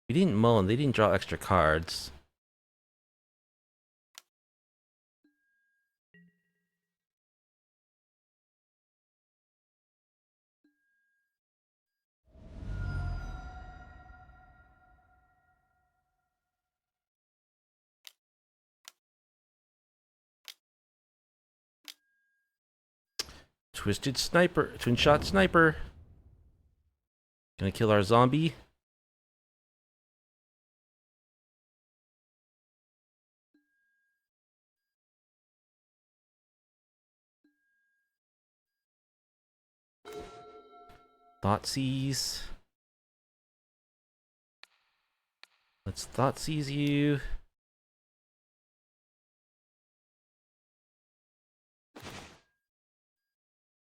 We didn't mull and they didn't draw extra cards. Twisted Sniper. Twin Shot Sniper. Gonna kill our zombie. Thoughtseize. Let's Thoughtseize you.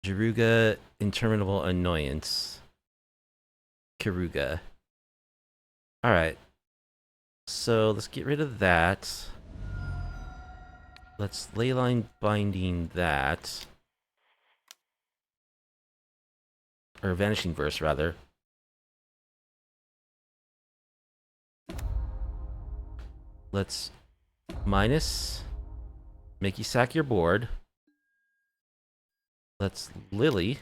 Keruga, Interminable Annoyance. Keruga. Alright. So let's get rid of that. Let's Leyline Binding that. Or Vanishing Verse, rather. Let's minus, make you sack your board. Let's Lily.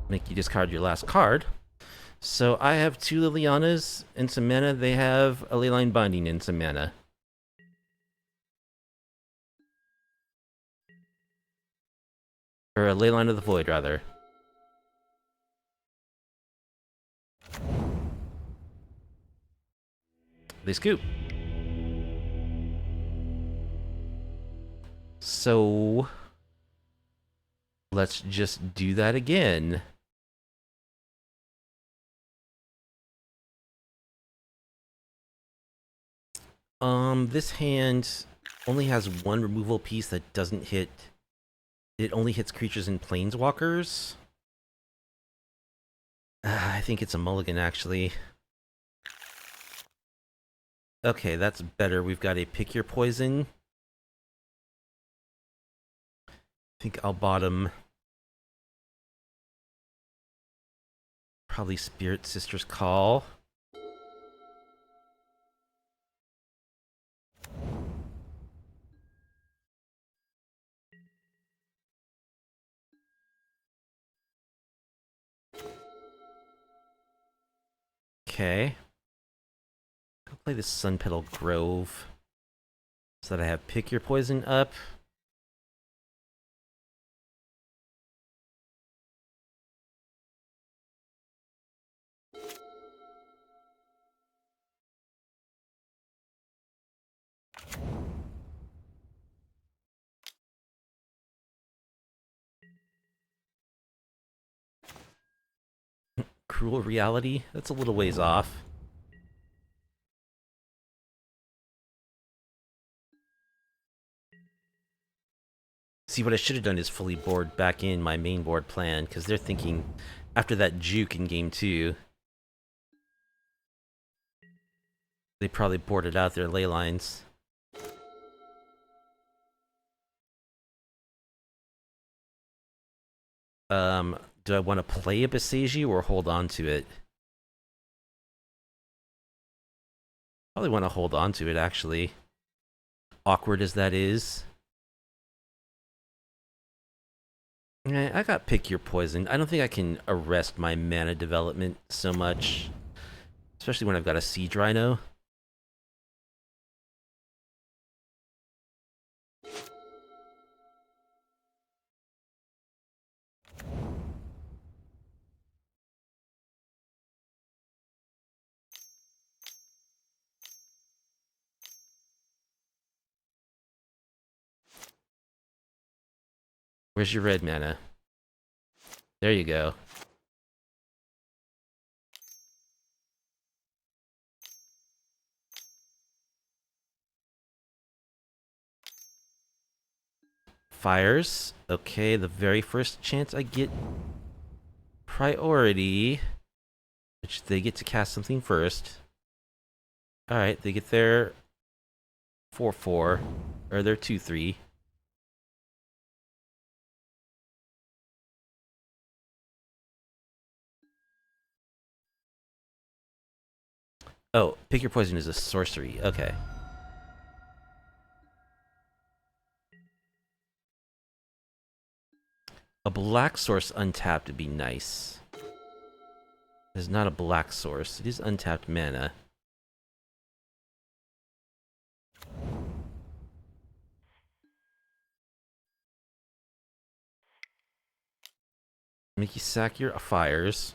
Make you discard your last card. So I have 2 Lilianas and some mana. They have a Leyline Binding and some mana. Or a Leyline of the Void, rather. They scoop. So let's just do that again. This hand only has 1 removal piece that doesn't hit. It only hits creatures and planeswalkers. I think it's a mulligan, actually. Okay, that's better. We've got a pick your poison. I think I'll bottom. Probably Spirit Sister's Call. Okay. I'll play this Sunpetal Grove. So that I have Pick Your Poison up. Cruel Reality? That's a little ways off. See, what I should have done is fully board back in my main board plan, because they're thinking, after that juke in game 2, they probably boarded out their ley lines. Do I want to play a Besagi or hold on to it? Probably want to hold on to it, actually. Awkward as that is. I got Pick Your Poison. I don't think I can arrest my mana development so much. Especially when I've got a Siege Rhino. Where's your red mana? There you go. Fires. Okay, the very first chance I get priority, which they get to cast something first. Alright, they get their 4/4, or their 2/3. Oh, Pick Your Poison is a sorcery. Okay. A black source untapped would be nice. It's not a black source. It is untapped mana. Make you sack your fires.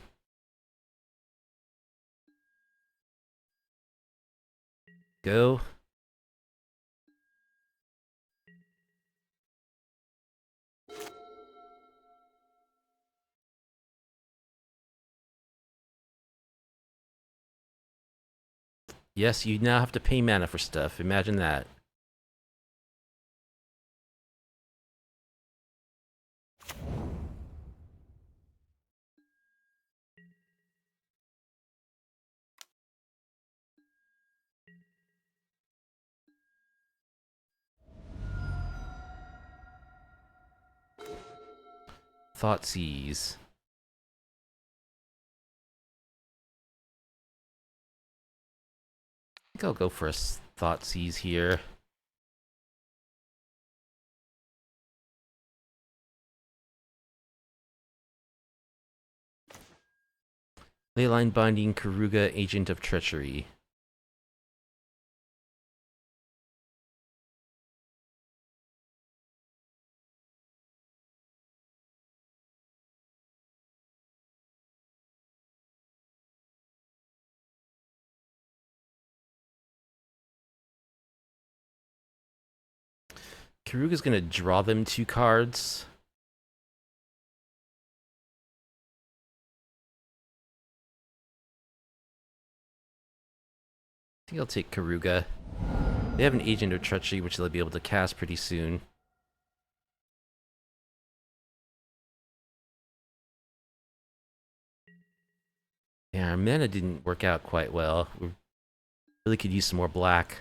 Go. Yes, you now have to pay mana for stuff. Imagine that. Thoughtseize. I think I'll go for a Thoughtseize here. Leyline Binding, Keruga, Agent of Treachery. Keruga's gonna draw them 2 cards. I think I'll take Keruga. They have an Agent of Treachery, which they'll be able to cast pretty soon. Yeah, our mana didn't work out quite well. We really could use some more black.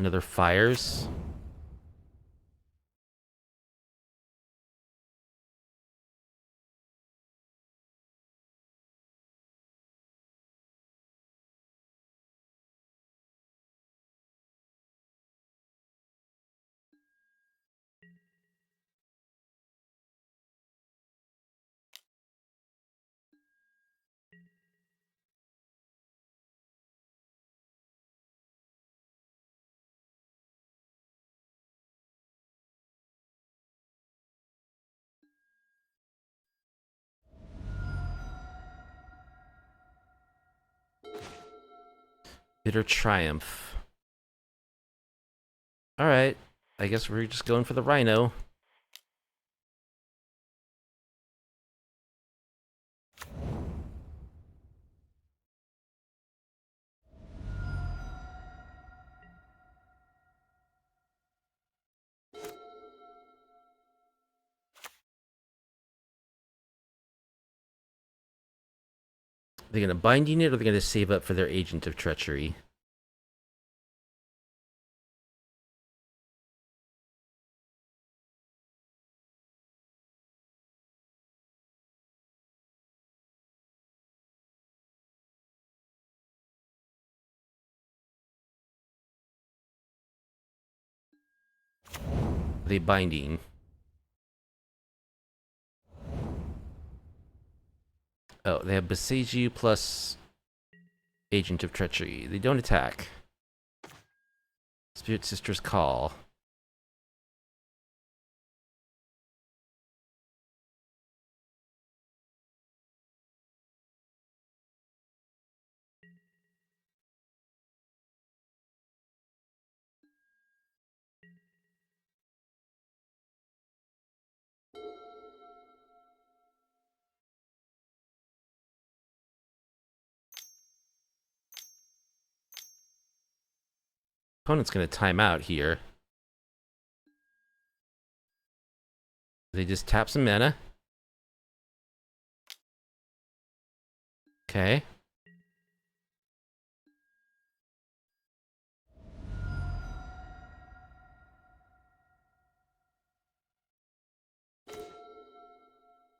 Another Fires. Bitter Triumph. Alright, I guess we're just going for the Rhino. They're gonna Binding it, or they're gonna save up for their Agent of Treachery? Are they Binding? Oh, they have Besiege You plus Agent of Treachery. They don't attack. Spirit Sister's Call. Opponent's gonna time out here. They just tap some mana. Okay.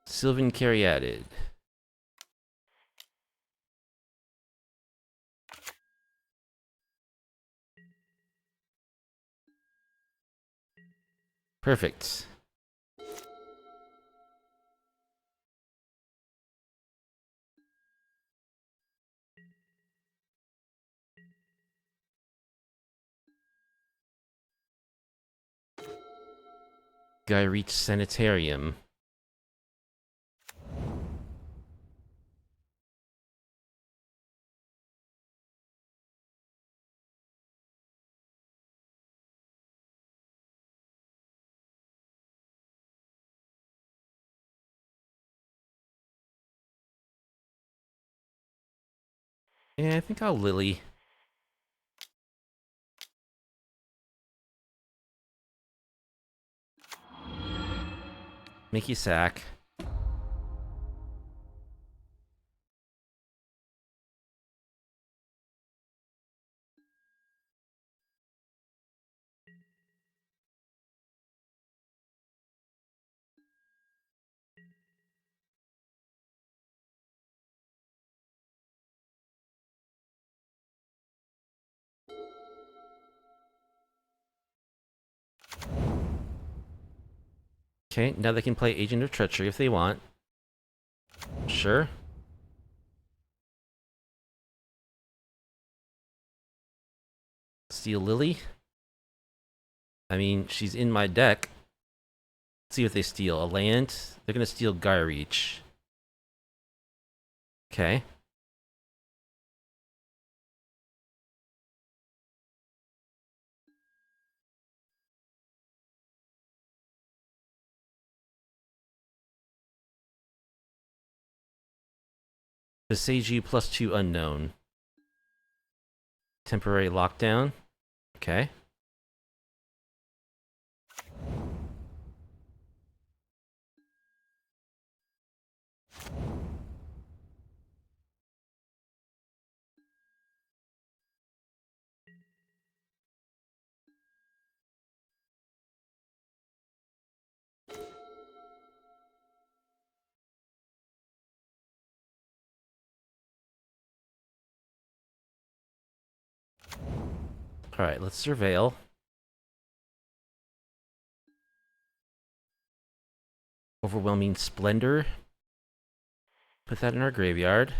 Sylvan Caryatid. Perfect. Guy reached Sanitarium. Yeah, I think I'll Lily. Make you sack. Okay, now they can play Agent of Treachery if they want. Sure. Steal Lily. I mean, she's in my deck. Let's see what they steal. A land. They're gonna steal Gaia Reach. Okay. Besage you +2 unknown. Temporary lockdown. Okay. Alright, let's surveil. Overwhelming Splendor. Put that in our graveyard.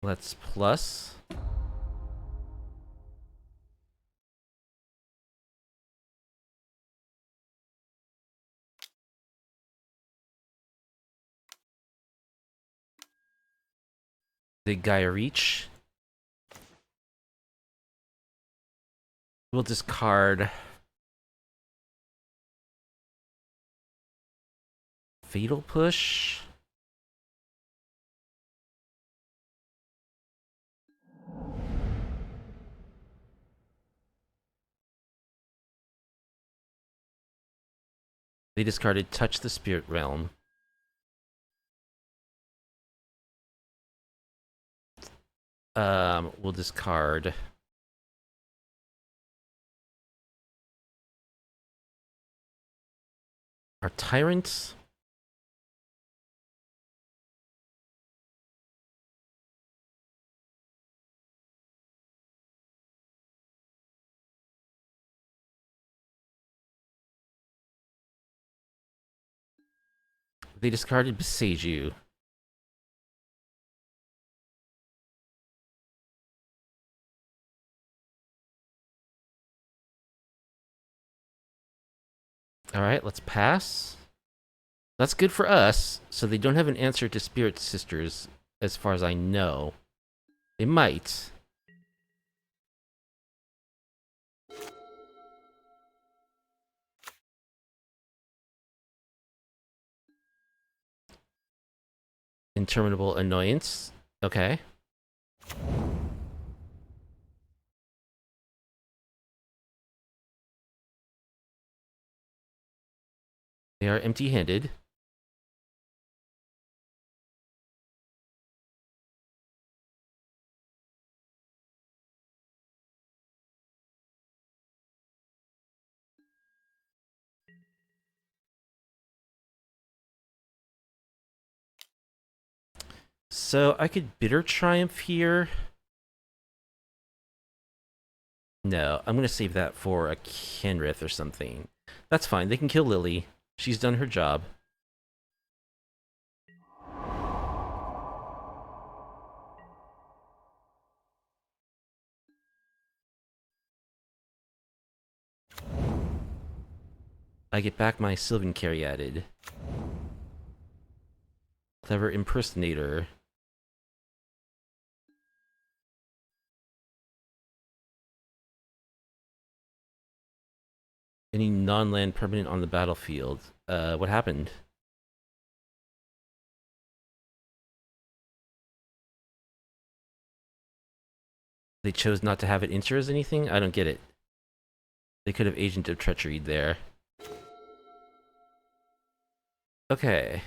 Let's plus. The Gaia Reach. We'll discard Fatal Push. They discarded Touch the Spirit Realm. We'll discard our Tyrants. They discarded Besage you. Alright, let's pass. That's good for us, so they don't have an answer to Spirit Sisters, as far as I know. They might. Interminable Annoyance. Okay. They are empty-handed. So I could Bitter Triumph here. No, I'm gonna save that for a Kenrith or something. That's fine, they can kill Lily. She's done her job. I get back my Sylvan Caryatid. Clever Impersonator. Any non-land permanent on the battlefield. What happened? They chose not to have it enter as anything? I don't get it. They could have Agent of Treachery there. Okay.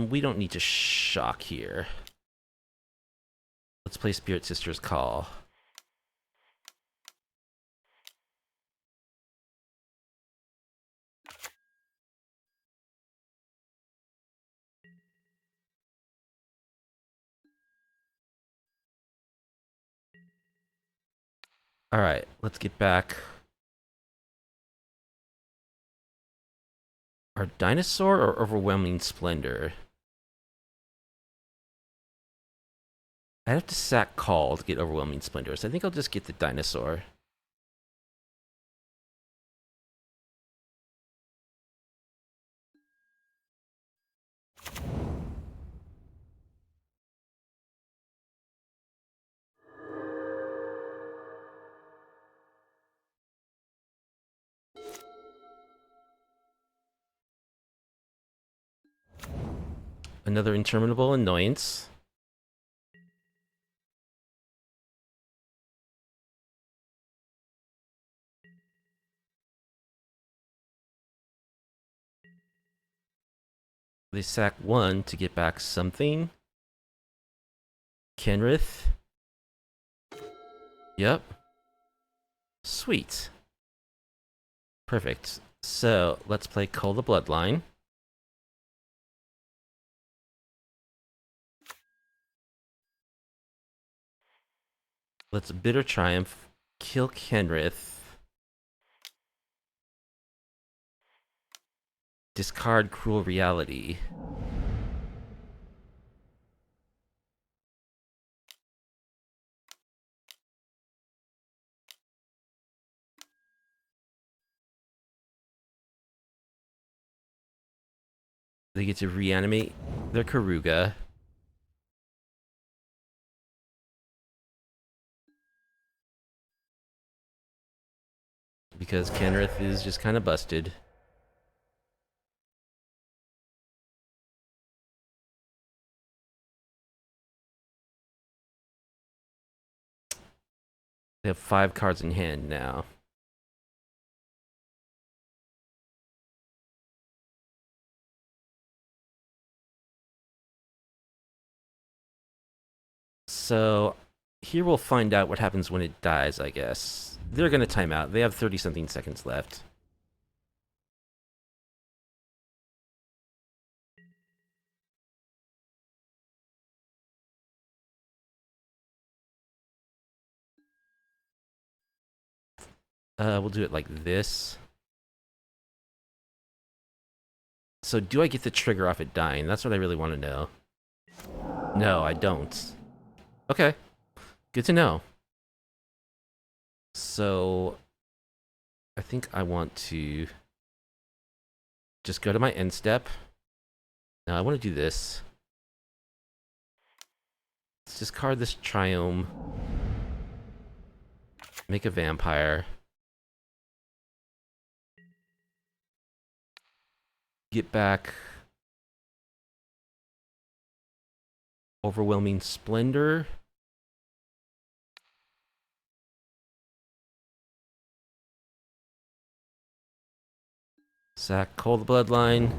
We don't need to shock here. Let's play Spirit Sister's Call. Alright, let's get back. Our Dinosaur or Overwhelming Splendor? I have to sack Call to get Overwhelming Splendor, so I think I'll just get the Dinosaur. Another interminable annoyance. They sack one to get back something. Kenrith. Yep. Sweet. Perfect. So, let's play Cull the Bloodline. Let's Bitter Triumph. Kill Kenrith. Discard Cruel Reality. They get to reanimate their Keruga. Because Kenrith is just kind of busted. They have 5 cards in hand now. So, here we'll find out what happens when it dies, I guess. They're gonna time out. They have 30-something seconds left. We'll do it like this. So do I get the trigger off it dying? That's what I really want to know. No, I don't. Okay. Good to know. So I think I want to just go to my end step. Now I want to do this. Let's discard this Triome. Make a vampire. Get back Overwhelming Splendor. Sack Cull the Bloodline.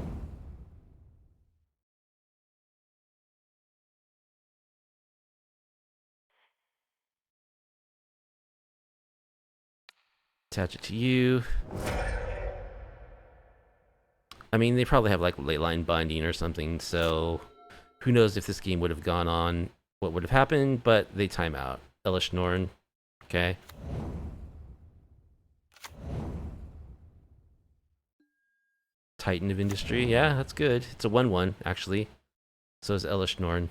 Attach it to you. I mean, they probably have like Leyline Binding or something, so who knows if this game would have gone on, what would have happened, but they time out. Elish Norn, okay. Titan of Industry, yeah, that's good. It's a 1-1, actually. So is Elish Norn.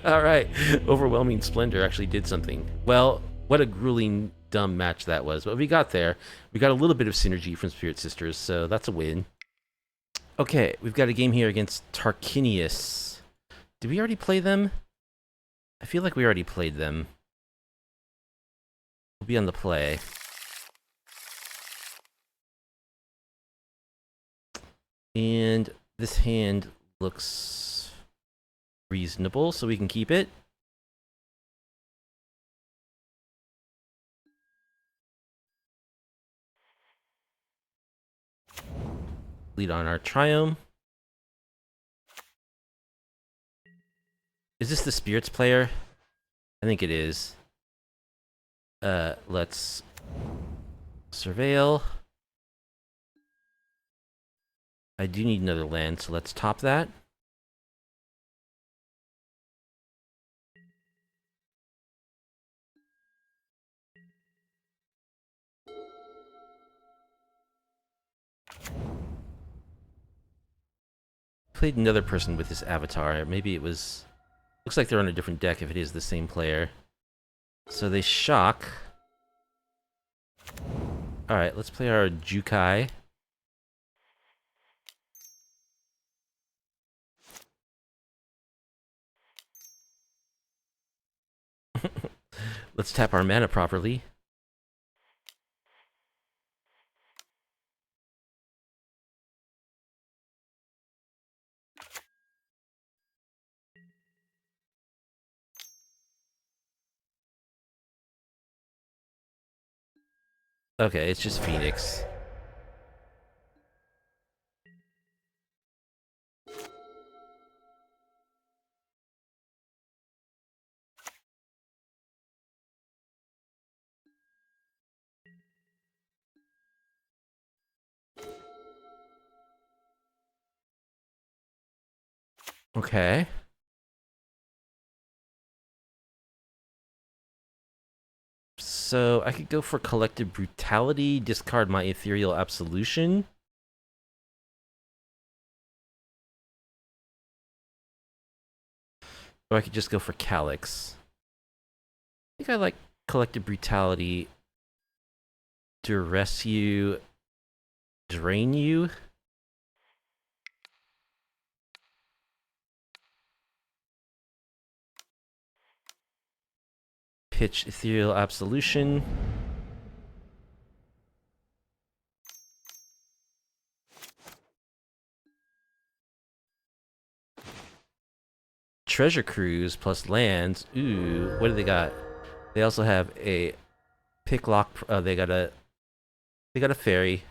Alright, Overwhelming Splendor actually did something. Well, what a grueling, dumb match that was. But we got there. We got a little bit of synergy from Spirit Sisters, so that's a win. Okay, we've got a game here against Tarquinius. Did we already play them? I feel like we already played them. We'll be on the play. And this hand looks reasonable, so we can keep it. Lead on our Triome. Is this the Spirits player? I think it is. Let's surveil. I do need another land, so let's top that. Played another person with this avatar. Maybe it was... Looks like they're on a different deck if it is the same player. So they shock. Alright, let's play our Jukai. Let's tap our mana properly. Okay, it's just Phoenix. Okay. So I could go for Collective Brutality, discard my Ethereal Absolution. Or I could just go for Calyx. I think I like Collective Brutality. Duress you. Drain you. Pitch Ethereal Absolution. Treasure Cruise plus lands. Ooh, what do they got? They also have a picklock. They got a fairy.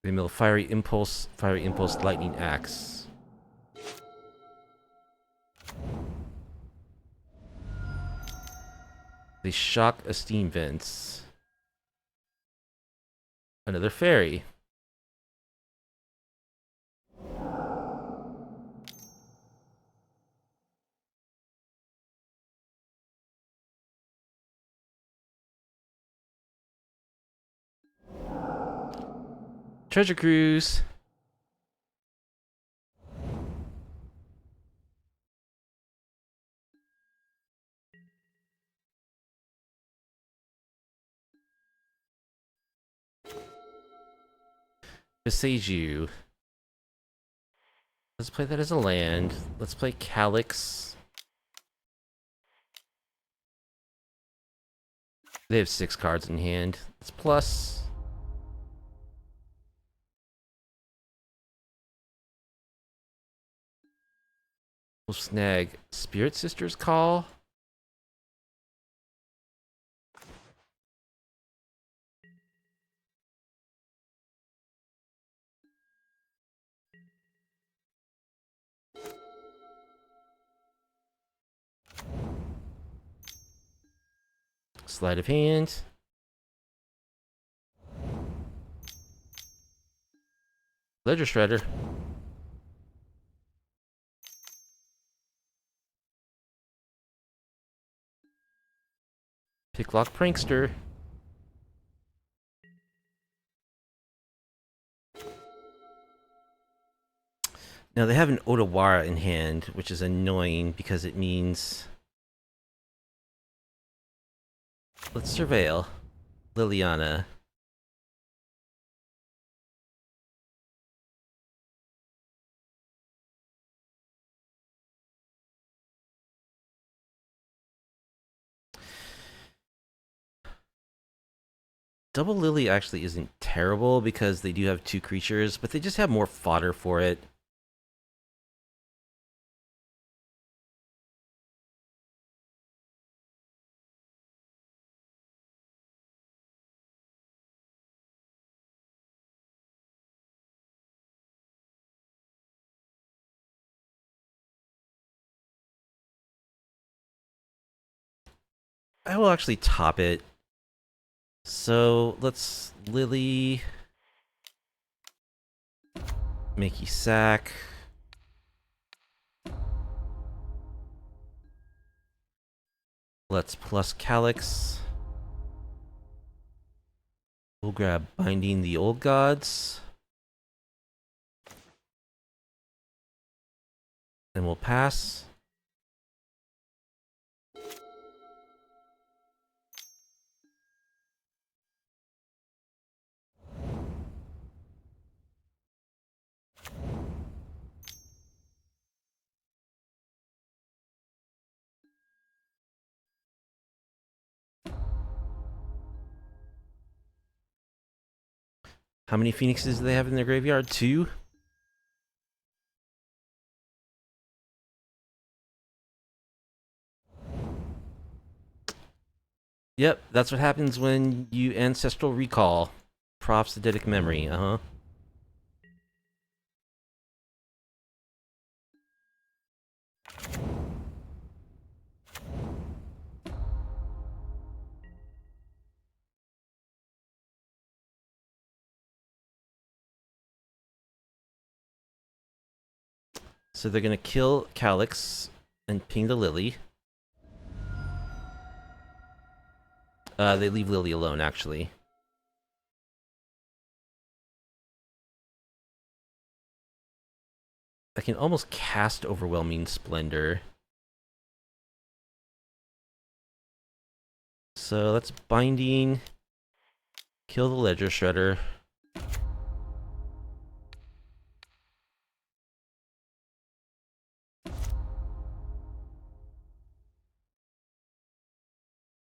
They mill Fiery Impulse, Lightning Axe. They shock a Steam Vents. Another fairy. Treasure Cruise. Beseiju. Let's play that as a land. Let's play Calyx. They have 6 cards in hand. It's plus. We'll snag Spirit Sister's Call. Sleight of hand. Ledger Shredder. Picklock Prankster. Now they have an Otawara in hand, which is annoying because it means... Let's surveil. Liliana. Double Lily actually isn't terrible because they do have 2 creatures, but they just have more fodder for it. I will actually top it. So let's Lily, make you sack. Let's plus Calyx. We'll grab Binding the Old Gods. Then we'll pass. How many Phoenixes do they have in their graveyard? 2? Yep, that's what happens when you Ancestral Recall. Prophetic Memory, uh-huh. So they're gonna kill Calyx and ping the Lily. They leave Lily alone, actually. I can almost cast Overwhelming Splendor. So let's Binding, kill the Ledger Shredder.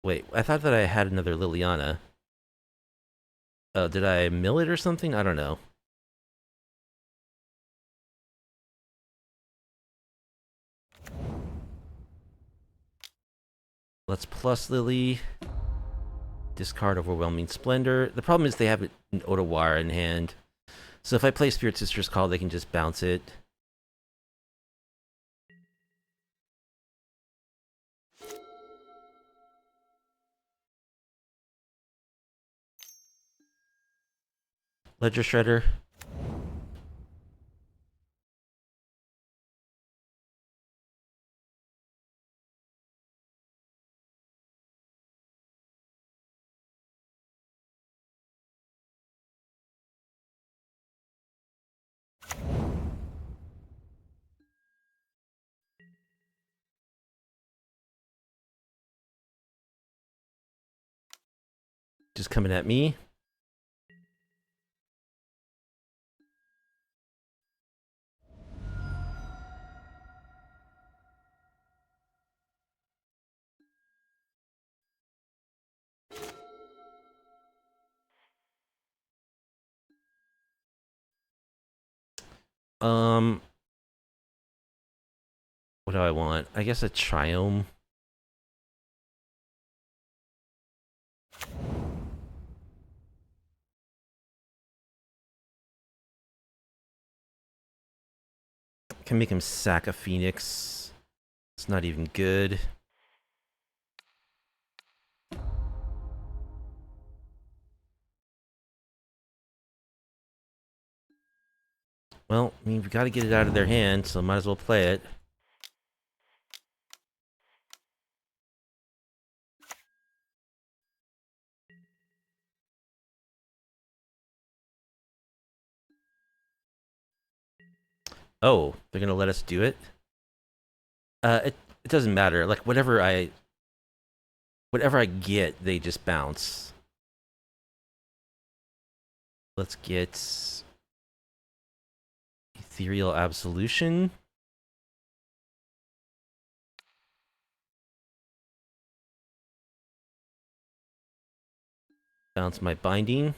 Wait, I thought that I had another Liliana. Oh, did I mill it or something? I don't know. Let's plus Lily. Discard Overwhelming Splendor. The problem is they have an Otawara in hand. So if I play Spirit Sister's Call, they can just bounce it. Ledger Shredder. Just coming at me. What do I want? I guess a Triome. Can make him sack a Phoenix. It's not even good. Well, I mean, we've got to get it out of their hand, so might as well play it. Oh, they're gonna let us do it? It doesn't matter. Like, whatever I get, they just bounce. Let's get Ethereal Absolution. Bounce my binding.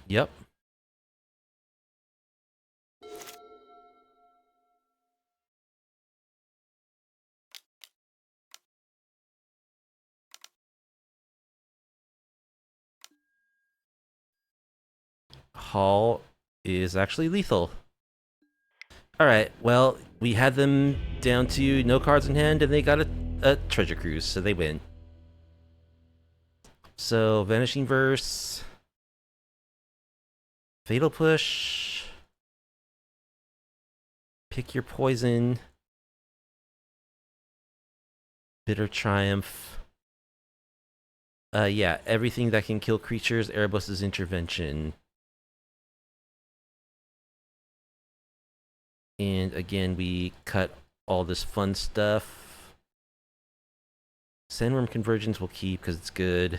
Yep. Hall is actually lethal. Alright, well, we had them down to no cards in hand, and they got a treasure cruise, so they win. So, Vanishing Verse. Fatal Push. Pick your poison. Bitter Triumph. Yeah, everything that can kill creatures, Erebos' Intervention. And again, we cut all this fun stuff. Sandworm Convergence we'll keep because it's good.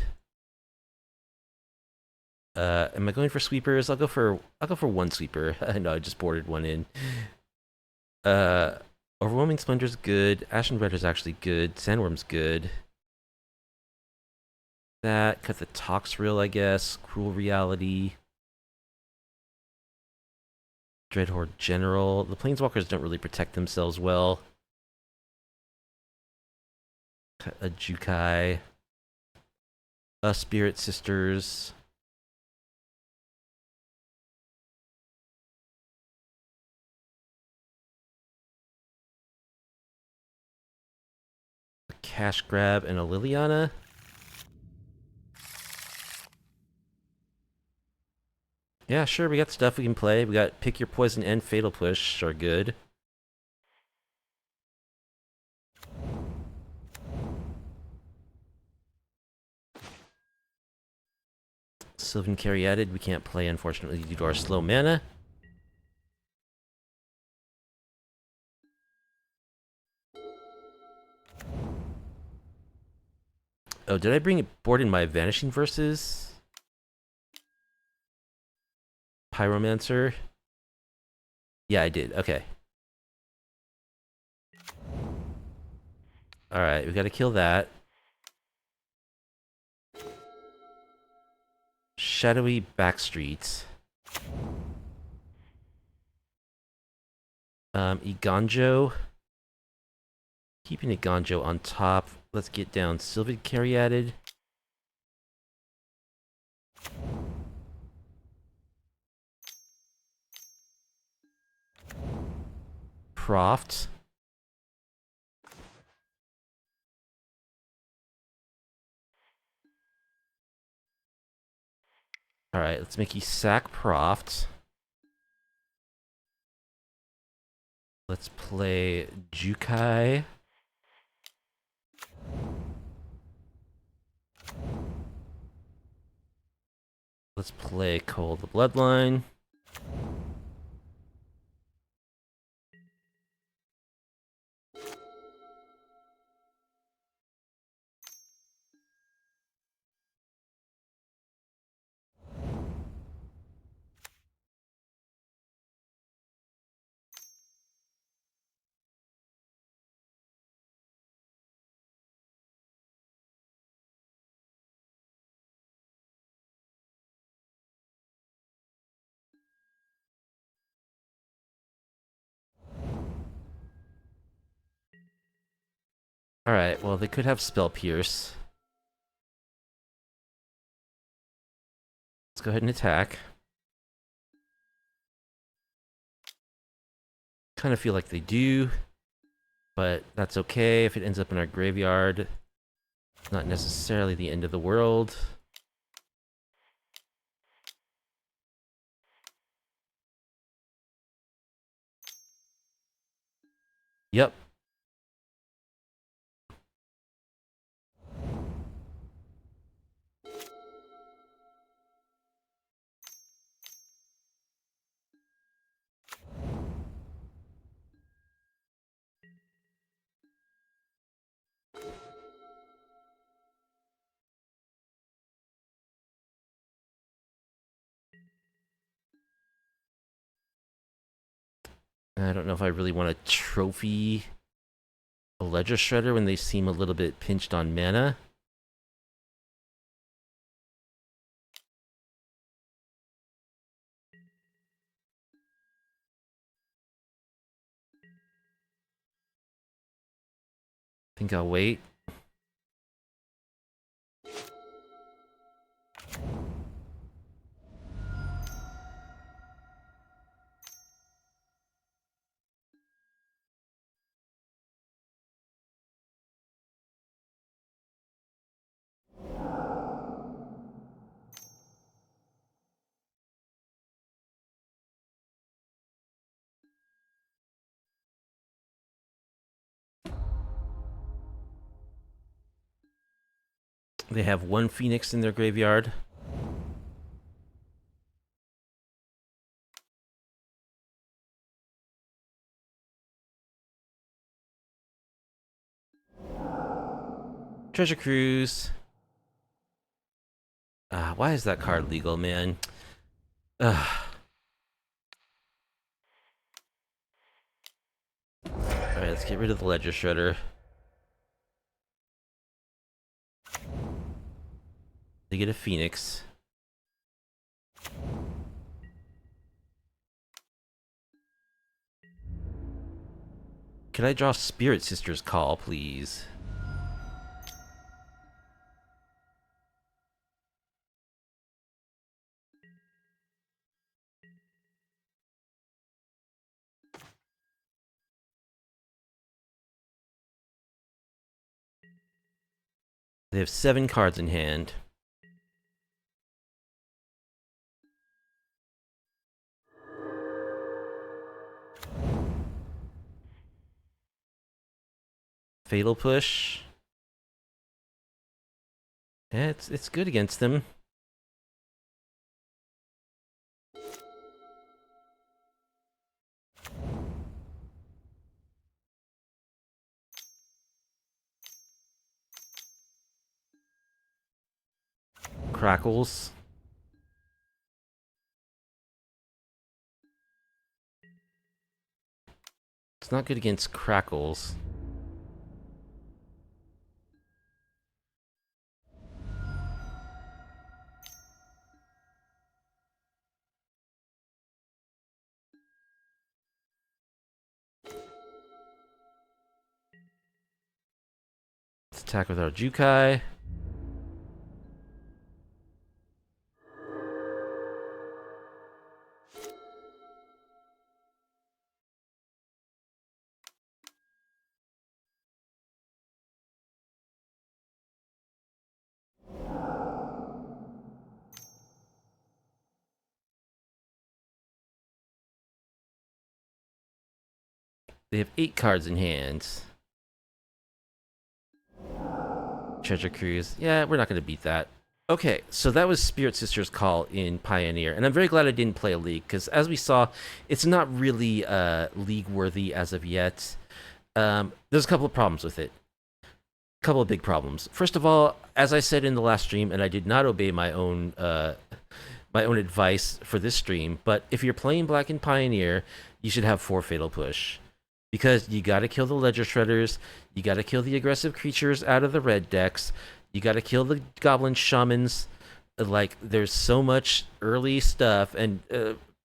Am I going for sweepers? I'll go for one sweeper. I know I just boarded one in. Overwhelming Splendor's good. Ashen Red is actually good. Sandworm's good. That cut the Toxrill, I guess. Cruel Reality. Dreadhorde General. The planeswalkers don't really protect themselves well. Cut a Jukai. A Spirit Sisters. A Cash Grab and a Liliana. Yeah, sure, we got stuff we can play. We got Pick Your Poison and Fatal Push are good. Sylvan Caryatid we can't play, unfortunately, due to our slow mana. Oh, did I bring board in my Vanishing Verses? Pyromancer? Yeah, I did. Okay. Alright, we gotta kill that. Shadowy Backstreets. Iganjo. Keeping Iganjo on top. Let's get down Sylvan Caryatid. Proft. Alright, let's make you sack Proft. Let's play Jukai. Let's play Cole the Bloodline. Alright, well, they could have Spell Pierce. Let's go ahead and attack. Kind of feel like they do, but that's okay. If it ends up in our graveyard, it's not necessarily the end of the world. Yep. I don't know if I really want a trophy Ledger Shredder when they seem a little bit pinched on mana. I think I'll wait. They have one Phoenix in their graveyard. Treasure Cruise. Why is that card legal, man? Alright, let's get rid of the Ledger Shredder. They get a Phoenix. Can I draw Spirit Sister's Call, please? They have 7 cards in hand. Fatal Push. Yeah, it's good against them. Crackles. It's not good against Crackles. Let's attack with our Jukai. They have 8 cards in hand. Treasure Cruise. Yeah, we're not going to beat that. Okay, so that was Spirit Sister's Call in Pioneer, and I'm very glad I didn't play a League, because as we saw, it's not really League-worthy as of yet. There's a couple of problems with it. A couple of big problems. First of all, as I said in the last stream, and I did not obey my own advice for this stream, but if you're playing Black in Pioneer, you should have 4 Fatal Push. Because you gotta kill the Ledger Shredders, you gotta kill the aggressive creatures out of the red decks, you gotta kill the Goblin Shamans. Like, there's so much early stuff, and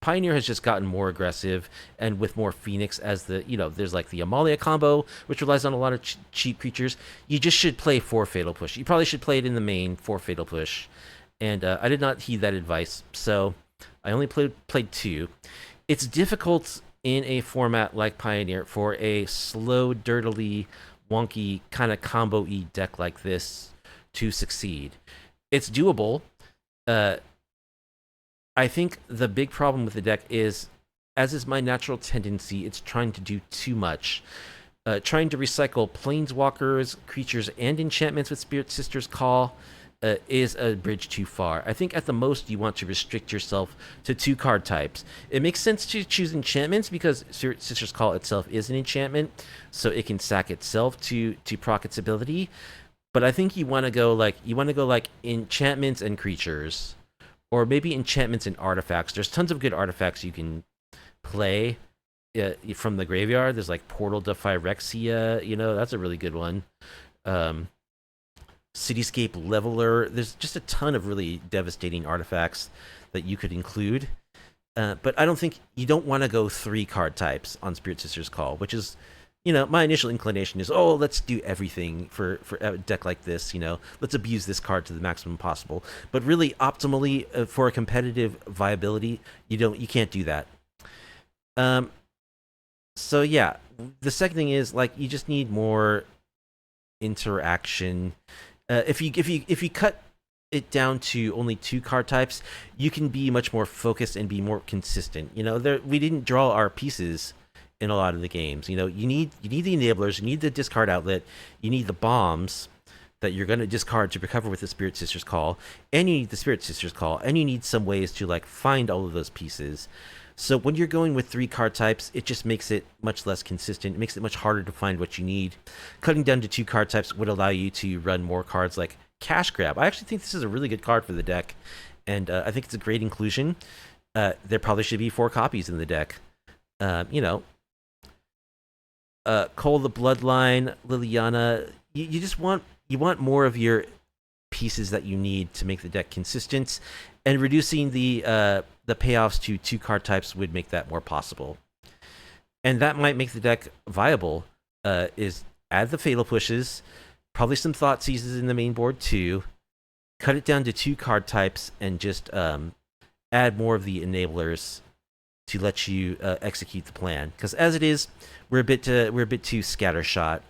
Pioneer has just gotten more aggressive, and with more Phoenix as the, there's like the Amalia combo, which relies on a lot of cheap creatures. You just should play 4 Fatal Push. You probably should play it in the main, 4 Fatal Push. And I did not heed that advice, so I only played 2. It's difficult in a format like Pioneer for a slow, dirtily, wonky, kind of combo-y deck like this to succeed. It's doable. I think the big problem with the deck is, as is my natural tendency, it's trying to do too much. Trying to recycle planeswalkers, creatures, and enchantments with Spirit Sister's Call is a bridge too far. I think at the most you want to restrict yourself to 2 card types. It makes sense to choose enchantments because Sister's Call itself is an enchantment, so it can sack itself to proc its ability. But I think you want to go like enchantments and creatures, or maybe enchantments and artifacts. There's tons of good artifacts you can play from the graveyard. There's like Portal to Phyrexia, that's a really good one. Cityscape Leveler. There's just a ton of really devastating artifacts that you could include. But I don't think you don't want to go 3 card types on Spirit Sister's Call, which is, my initial inclination is, let's do everything for a deck like this. Let's abuse this card to the maximum possible. But really, optimally, for a competitive viability, you can't do that. So yeah, the second thing is you just need more interaction. If you cut it down to only 2 card types, you can be much more focused and be more consistent. We didn't draw our pieces in a lot of the games. You need the enablers, you need the discard outlet, you need the bombs that you're going to discard to recover with the Spirit Sister's Call, and you need the Spirit Sister's Call, and you need some ways to find all of those pieces. So when you're going with 3 card types, it just makes it much less consistent. It makes it much harder to find what you need. Cutting down to 2 card types would allow you to run more cards like Cash Grab. I actually think this is a really good card for the deck, and I think it's a great inclusion. There probably should be 4 copies in the deck. Cole the Bloodline, Liliana. You want more of your pieces that you need to make the deck consistent, and reducing the payoffs to 2 card types would make that more possible. And that might make the deck viable. Is add the Fatal Pushes, probably some Thought Seizes in the main board too, cut it down to 2 card types, and just add more of the enablers to let you execute the plan. Because as it is, we're a bit too scattershot.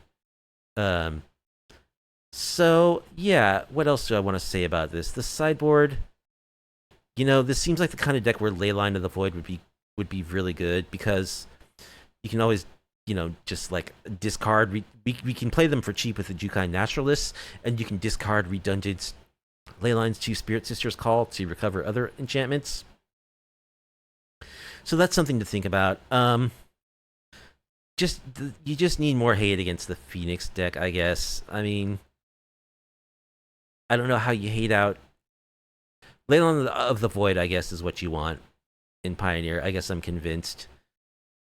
So yeah, what else do I want to say about this? The sideboard. This seems like the kind of deck where Leyline of the Void would be really good, because you can always, just discard. We can play them for cheap with the Jukai Naturalists, and you can discard redundant Leylines to Spirit Sister's Call to recover other enchantments. So that's something to think about. You just need more hate against the Phoenix deck, I guess. I mean, I don't know how you hate out Leyline of the Void, I guess, is what you want in Pioneer. I guess I'm convinced.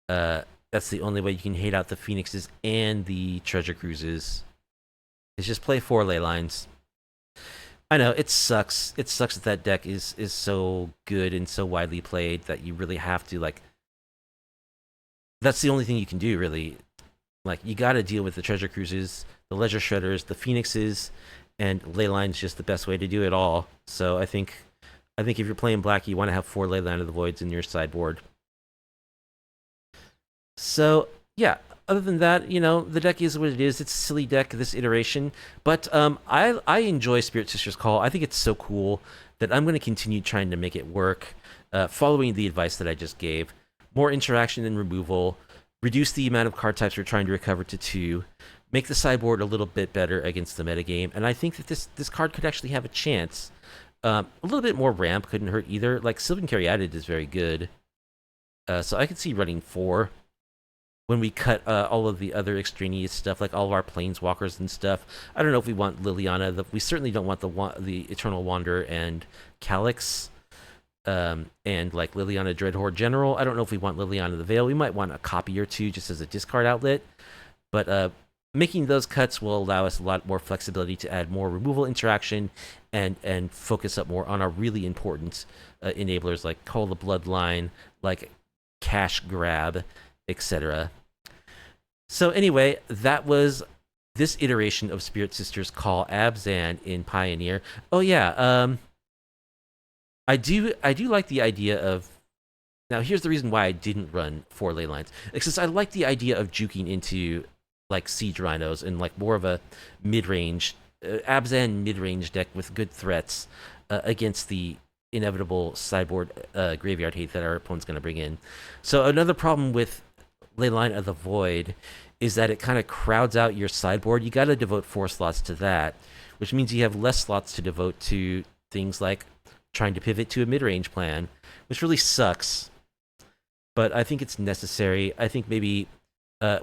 That's the only way you can hate out the Phoenixes and the Treasure Cruises. Is just play 4 Leylines. I know, it sucks. It sucks that deck is so good and so widely played that you really have to, that's the only thing you can do, really. You gotta deal with the Treasure Cruises, the Ledger Shredders, the Phoenixes, and Leyline's just the best way to do it all. So I think if you're playing black, you want to have 4 Leyline of the Voids in your sideboard. So yeah, other than that, the deck is what it is. It's a silly deck this iteration, but I enjoy Spirit Sister's Call. I think it's so cool that I'm going to continue trying to make it work, following the advice that I just gave. More interaction and removal, reduce the amount of card types we're trying to recover to 2, make the sideboard a little bit better against the metagame, and I think that this card could actually have a chance. A little bit more ramp couldn't hurt either. Sylvan Caryatid is very good, so I could see running 4 when we cut all of the other extraneous stuff, all of our planeswalkers and stuff. I don't know if we want Liliana. We certainly don't want the Eternal Wanderer and Calyx, and Liliana Dreadhorde General. I don't know if we want Liliana the Veil. We might want a copy or 2 just as a discard outlet, but making those cuts will allow us a lot more flexibility to add more removal interaction and focus up more on our really important enablers like Call the Bloodline, Cash Grab, etc. So anyway, that was this iteration of Spirit Sister's Call Abzan in Pioneer. Oh yeah, I do like the idea of. Now here's the reason why I didn't run 4 Leylines. Because I like the idea of juking into Siege Rhinos and more of a mid-range Abzan mid-range deck with good threats against the inevitable sideboard graveyard hate that our opponent's going to bring in. So another problem with Leyline of the Void is that it kind of crowds out your sideboard. You got to devote 4 slots to that, which means you have less slots to devote to things like trying to pivot to a mid-range plan, which really sucks. But I think it's necessary. I think maybe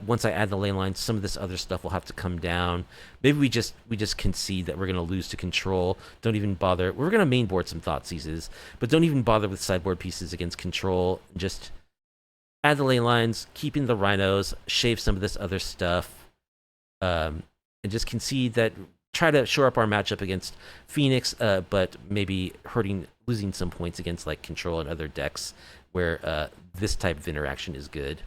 once I add the lane line, some of this other stuff will have to come down. Maybe we just concede that we're going to lose to control. Don't even bother. We're going to mainboard some Thought Seizes, but don't even bother with sideboard pieces against control. Just, add the ley lines, keep in the rhinos, shave some of this other stuff, and just concede that. Try to shore up our matchup against Phoenix, but maybe losing some points against like Control and other decks where this type of interaction is good.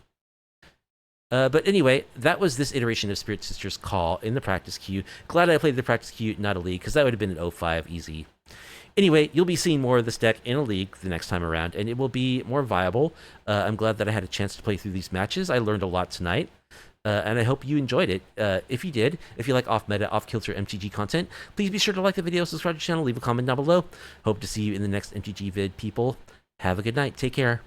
But anyway, that was this iteration of Spirit Sisters Call in the practice queue. Glad I played the practice queue, not a league, because that would have been an 05 easy. Anyway, you'll be seeing more of this deck in a league the next time around, and it will be more viable. I'm glad that I had a chance to play through these matches. I learned a lot tonight. And I hope you enjoyed it. If you did, if you like off-meta, off-kilter MTG content, please be sure to like the video, subscribe to the channel, leave a comment down below. Hope to see you in the next MTG vid, people. Have a good night. Take care.